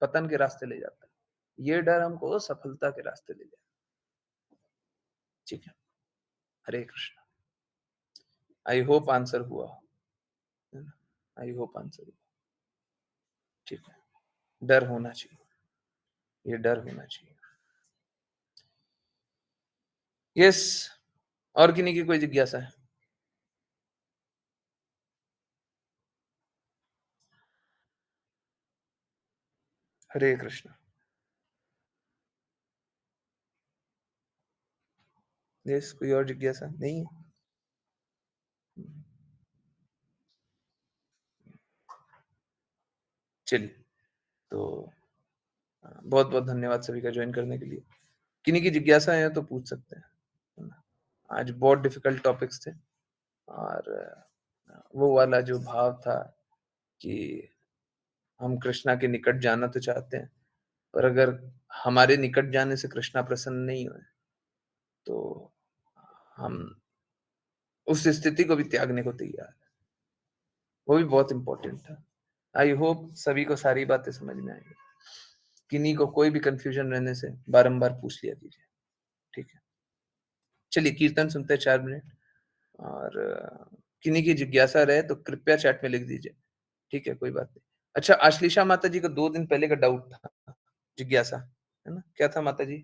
पतन के रास्ते ले जाता है, ये डर हमको सफलता के रास्ते ले जाता है। ठीक है, हरे कृष्णा। आई होप आंसर हुआ, आई होप आंसर हुआ। ठीक है, डर होना चाहिए, ये डर होना चाहिए। यस, और किन्हीं की कोई जिज्ञासा है? हरे कृष्णा। यस, कोई और जिज्ञासा नहीं है? चलिए, तो बहुत बहुत धन्यवाद सभी का ज्वाइन करने के लिए। किन्हीं की जिज्ञासा है तो पूछ सकते हैं। आज बहुत डिफिकल्ट टॉपिक्स थे, और वो वाला जो भाव था कि हम कृष्णा के निकट जाना तो चाहते हैं, पर अगर हमारे निकट जाने से कृष्णा प्रसन्न नहीं हुए तो हम उस स्थिति को भी त्यागने को तैयार है। वो भी बहुत इंपॉर्टेंट था। आई होप सभी को सारी बातें समझ में आएंगी। किन्हीं को कोई भी कंफ्यूजन रहने से बारंबार पूछ लिया कीजिए, ठीक है। चलिए, कीर्तन सुनते हैं 4 मिनट, और किन्हीं की जिज्ञासा रहे तो कृपया चैट में लिख दीजिए। ठीक है, कोई बात नहीं। अच्छा, आश्लेषा माता जी को 2 दिन पहले का डाउट था, जिज्ञासा, है ना? क्या था माता जी?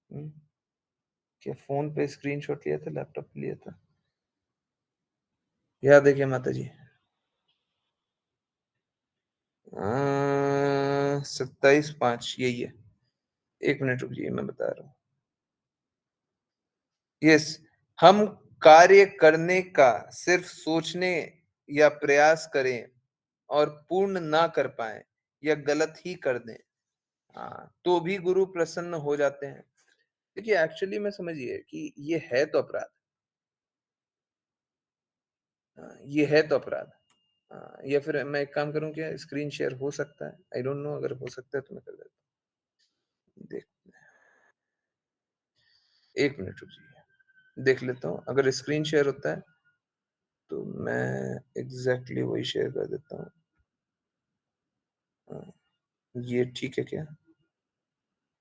क्या फ़ोन पे स्क्रीनशॉट लिया था, लैपटॉप पे लिया था? याद है क्या माता जी? 27/5 यही है। 1 मिनट रुकिए, मैं बता रहा हूँ। यस, हम कार्य करने का सिर्फ सोचने या प्रयास करें और पूर्ण ना कर पाएं या गलत ही कर दें, तो भी गुरु प्रसन्न हो जाते हैं। देखिए, एक्चुअली में समझिए कि ये है तो अपराध। ये है तो अपराध। या फिर मैं एक काम करूं क्या, स्क्रीन शेयर हो सकता है? आई डोंट नो, अगर हो सकता है तो मैं कर देता हूं। देख, 1 मिनट रुकिए, देख लेता हूँ। अगर स्क्रीन शेयर होता है तो मैं एग्जैक्टली वही शेयर कर देता हूँ। ये ठीक है क्या?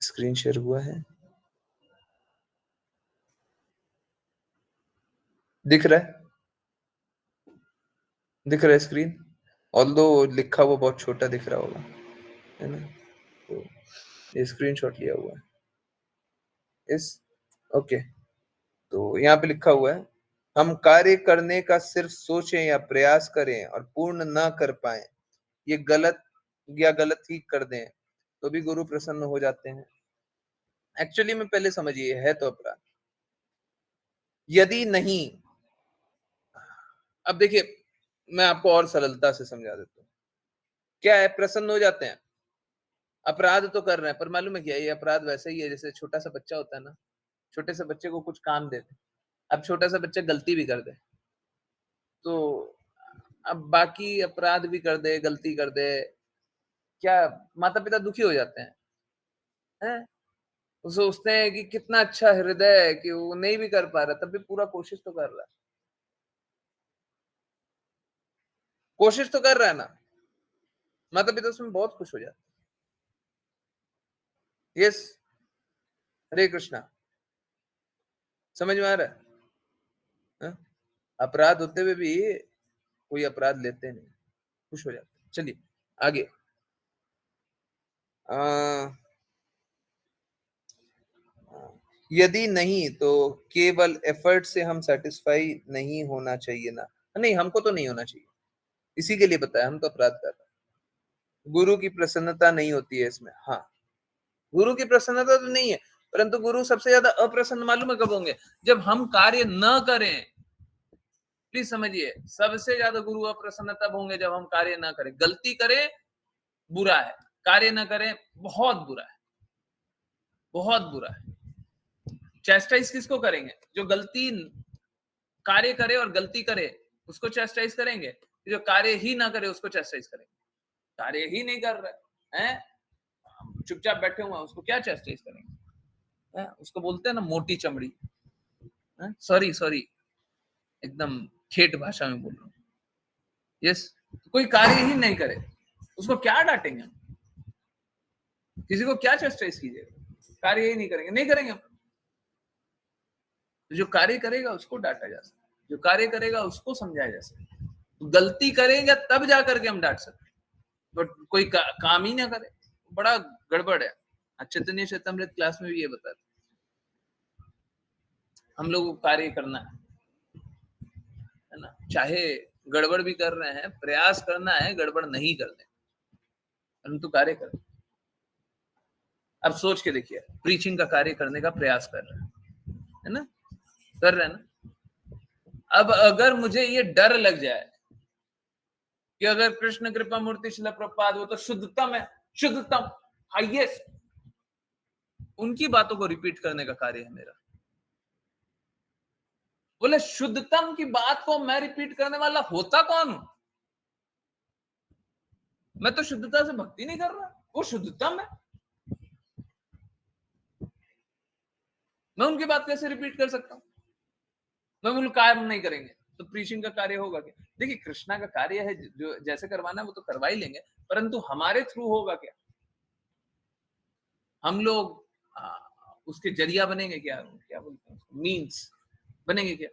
स्क्रीन शेयर हुआ है? दिख रहा है? दिख रहा है स्क्रीन? ऑल्दो लिखा हुआ बहुत छोटा दिख रहा होगा, है ना? तो ये स्क्रीनशॉट लिया हुआ है। इस ओके, तो यहाँ पे लिखा हुआ है, हम कार्य करने का सिर्फ सोचें या प्रयास करें और पूर्ण ना कर पाए, ये गलत या गलत ही कर दें, तो भी गुरु प्रसन्न हो जाते हैं। एक्चुअली में पहले समझिए, है तो अपराध। यदि नहीं, अब देखिए, मैं आपको और सरलता से समझा देता हूँ। क्या है, प्रसन्न हो जाते हैं। अपराध तो कर रहे हैं, पर मालूम है क्या, ये अपराध वैसे ही है जैसे छोटा सा बच्चा होता है ना, छोटे से बच्चे को कुछ काम देते, अब छोटा सा बच्चा गलती भी कर दे, तो अब बाकी अपराध भी कर दे, गलती कर दे, क्या माता पिता दुखी हो जाते हैं? वो सोचते हैं कि कितना अच्छा हृदय है कि वो नहीं भी कर पा रहा, तब भी पूरा कोशिश तो कर रहा है। कोशिश तो कर रहा है ना, माता पिता उसमें बहुत खुश हो जाते हैं। यस, हरे कृष्णा, समझ में आ रहा है? हाँ? अपराध होते हुए भी कोई अपराध लेते नहीं, खुश हो जाते हैं। चलिए आगे। यदि नहीं तो केवल एफर्ट से हम सेटिस्फाई नहीं होना चाहिए ना? नहीं, हमको तो नहीं होना चाहिए, इसी के लिए बताया, हम तो अपराध कर रहे हैं। गुरु की प्रसन्नता नहीं होती है इसमें। हाँ, गुरु की प्रसन्नता तो नहीं है, परंतु गुरु सबसे ज्यादा अप्रसन्न मालूम है कब होंगे? जब हम कार्य न करें। प्लीज समझिए, सबसे ज्यादा गुरु अप्रसन्न तब होंगे जब हम कार्य ना करें। गलती करें बुरा है, कार्य ना करें बहुत बुरा है, बहुत बुरा है। चेस्टाइज किसको करेंगे? जो गलती कार्य करे और गलती करे उसको चेस्टाइज करेंगे, जो कार्य ही ना करे उसको चेस्टाइज करेंगे। कार्य ही नहीं कर रहे हैं, चुपचाप बैठे हुए हैं, उसको क्या चेस्टाइज करेंगे? उसको बोलते हैं ना मोटी चमड़ी। सॉरी सॉरी, एकदम ठेठ भाषा में बोल रहा हूँ। यस, कोई कार्य ही नहीं करे उसको क्या डांटेंगे हम? किसी को क्या चेस्टाइज कीजिएगा? कार्य ही नहीं करेंगे, नहीं करेंगे हम। जो कार्य करेगा उसको डांटा जा सकता है, जो कार्य करेगा उसको समझाया जा सकता है। गलती करेंगे तब जा करके हम डांट सकते हैं, बट कोई काम ही ना करे, बड़ा गड़बड़ है। चैतन्य चैतामृत क्लास में भी ये बताते, हम लोग को कार्य करना है ना, चाहे गड़बड़ भी कर रहे हैं, प्रयास करना है गड़बड़ नहीं करने, परंतु कार्य करें। अब सोच के देखिए, प्रीचिंग का कार्य करने का प्रयास कर रहे हैं, है ना, कर रहे हैं ना। अब अगर मुझे ये डर लग जाए कि अगर कृष्ण कृपा मूर्ति शिला प्रपाद वो तो शुद्धतम है, शुद्धतम हाईएस्ट, उनकी बातों को रिपीट करने का कार्य है मेरा। बोले शुद्धतम की बात को मैं रिपीट करने वाला होता कौन हूं? मैं तो शुद्धता से भक्ति नहीं कर रहा, वो शुद्धतम है, मैं उनकी बात कैसे रिपीट कर सकता हूं? मैं बोलूं कायम नहीं करेंगे तो प्रीचिंग का कार्य होगा क्या? देखिए, कृष्णा का कार्य है, जो जैसे करवाना है वो तो करवा ही लेंगे, परंतु हमारे थ्रू होगा क्या? हम लोग उसके जरिया बनेंगे क्या? क्या बोलते हैं, मीन्स बनेंगे क्या?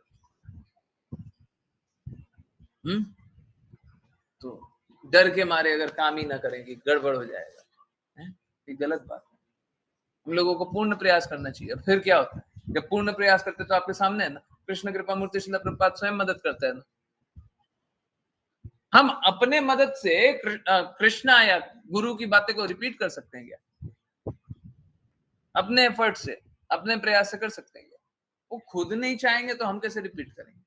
तो डर के मारे अगर काम ही ना करेंगे, गड़बड़ हो जाएगा, है ये गलत बात है। हम लोगों को पूर्ण प्रयास करना चाहिए। फिर क्या होता है, जब पूर्ण प्रयास करते तो आपके सामने है ना, कृष्ण कृपा मूर्ति श्रील प्रभुपाद स्वयं मदद करते हैं ना। हम अपने मदद से कृष्णा या गुरु की बातें को रिपीट कर सकते हैं क्या? अपने एफर्ट से, अपने प्रयास से कर सकते हैं क्या? वो खुद नहीं चाहेंगे तो हम कैसे रिपीट करेंगे?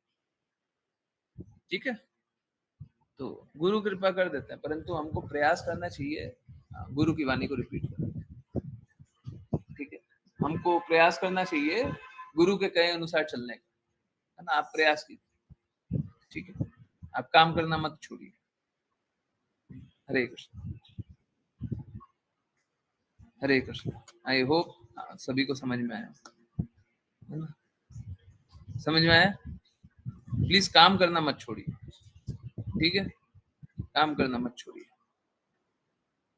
ठीक है, तो गुरु कृपा कर देते हैं, परंतु हमको प्रयास करना चाहिए गुरु की वाणी को रिपीट करने। ठीक है, हमको प्रयास करना चाहिए गुरु के कहे अनुसार चलने का, है ना। आप प्रयास कीजिए, ठीक है, आप काम करना मत छोड़िए। हरे कृष्ण, हरे कृष्ण। आई होप सभी को समझ में आया, है ना। समझ में आया? प्लीज काम करना मत छोड़िए, ठीक है, काम करना मत छोड़िए।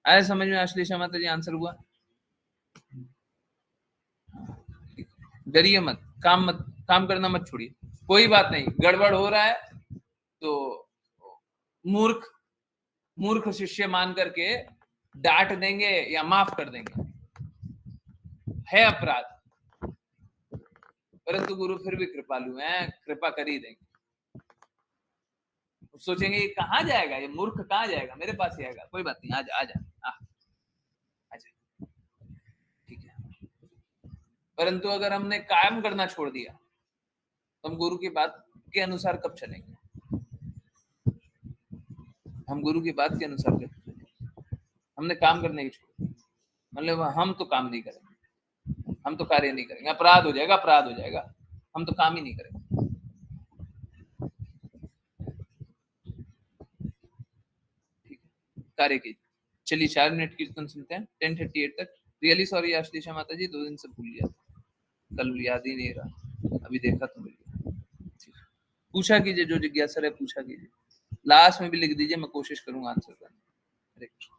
आया समझ में? अश्लेषा माता जी, आंसर हुआ? डरिए मत, काम करना मत छोड़िए। कोई बात नहीं, गड़बड़ हो रहा है तो मूर्ख शिष्य मान करके डांट देंगे या माफ कर देंगे, है अपराध, परंतु गुरु फिर भी कृपालु हैं, कृपा कर ही देंगे। सोचेंगे ये कहाँ जाएगा, ये मूर्ख कहाँ जाएगा, मेरे पास ही आएगा, कोई बात नहीं, आजा आजा आजा, ठीक है। परंतु अगर हमने कायम करना छोड़ दिया तो हम गुरु की बात के अनुसार कब चलेंगे? हम गुरु की बात के अनुसार कब चलेंगे? हमने काम करने की छोड़, मतलब हम तो काम नहीं करेंगे, हम तो कार्य नहीं करेंगे, अपराध हो जाएगा, अपराध हो जाएगा, हम तो काम ही नहीं करेंगे। ठीक है, कार्य कीजिए। चलिए 4 मिनट कीर्तन सुनते हैं 10:38 तक। रियली सॉरी आश्लेषा माता जी, 2 दिन से भूल गया, कल याद ही नहीं रहा, अभी देखा तो मिल गया। पूछा कीजिए, जो जिज्ञासा है पूछा कीजिए, लास्ट में भी लिख दीजिए, मैं कोशिश करूंगा आंसर करने। हरे कृष्ण।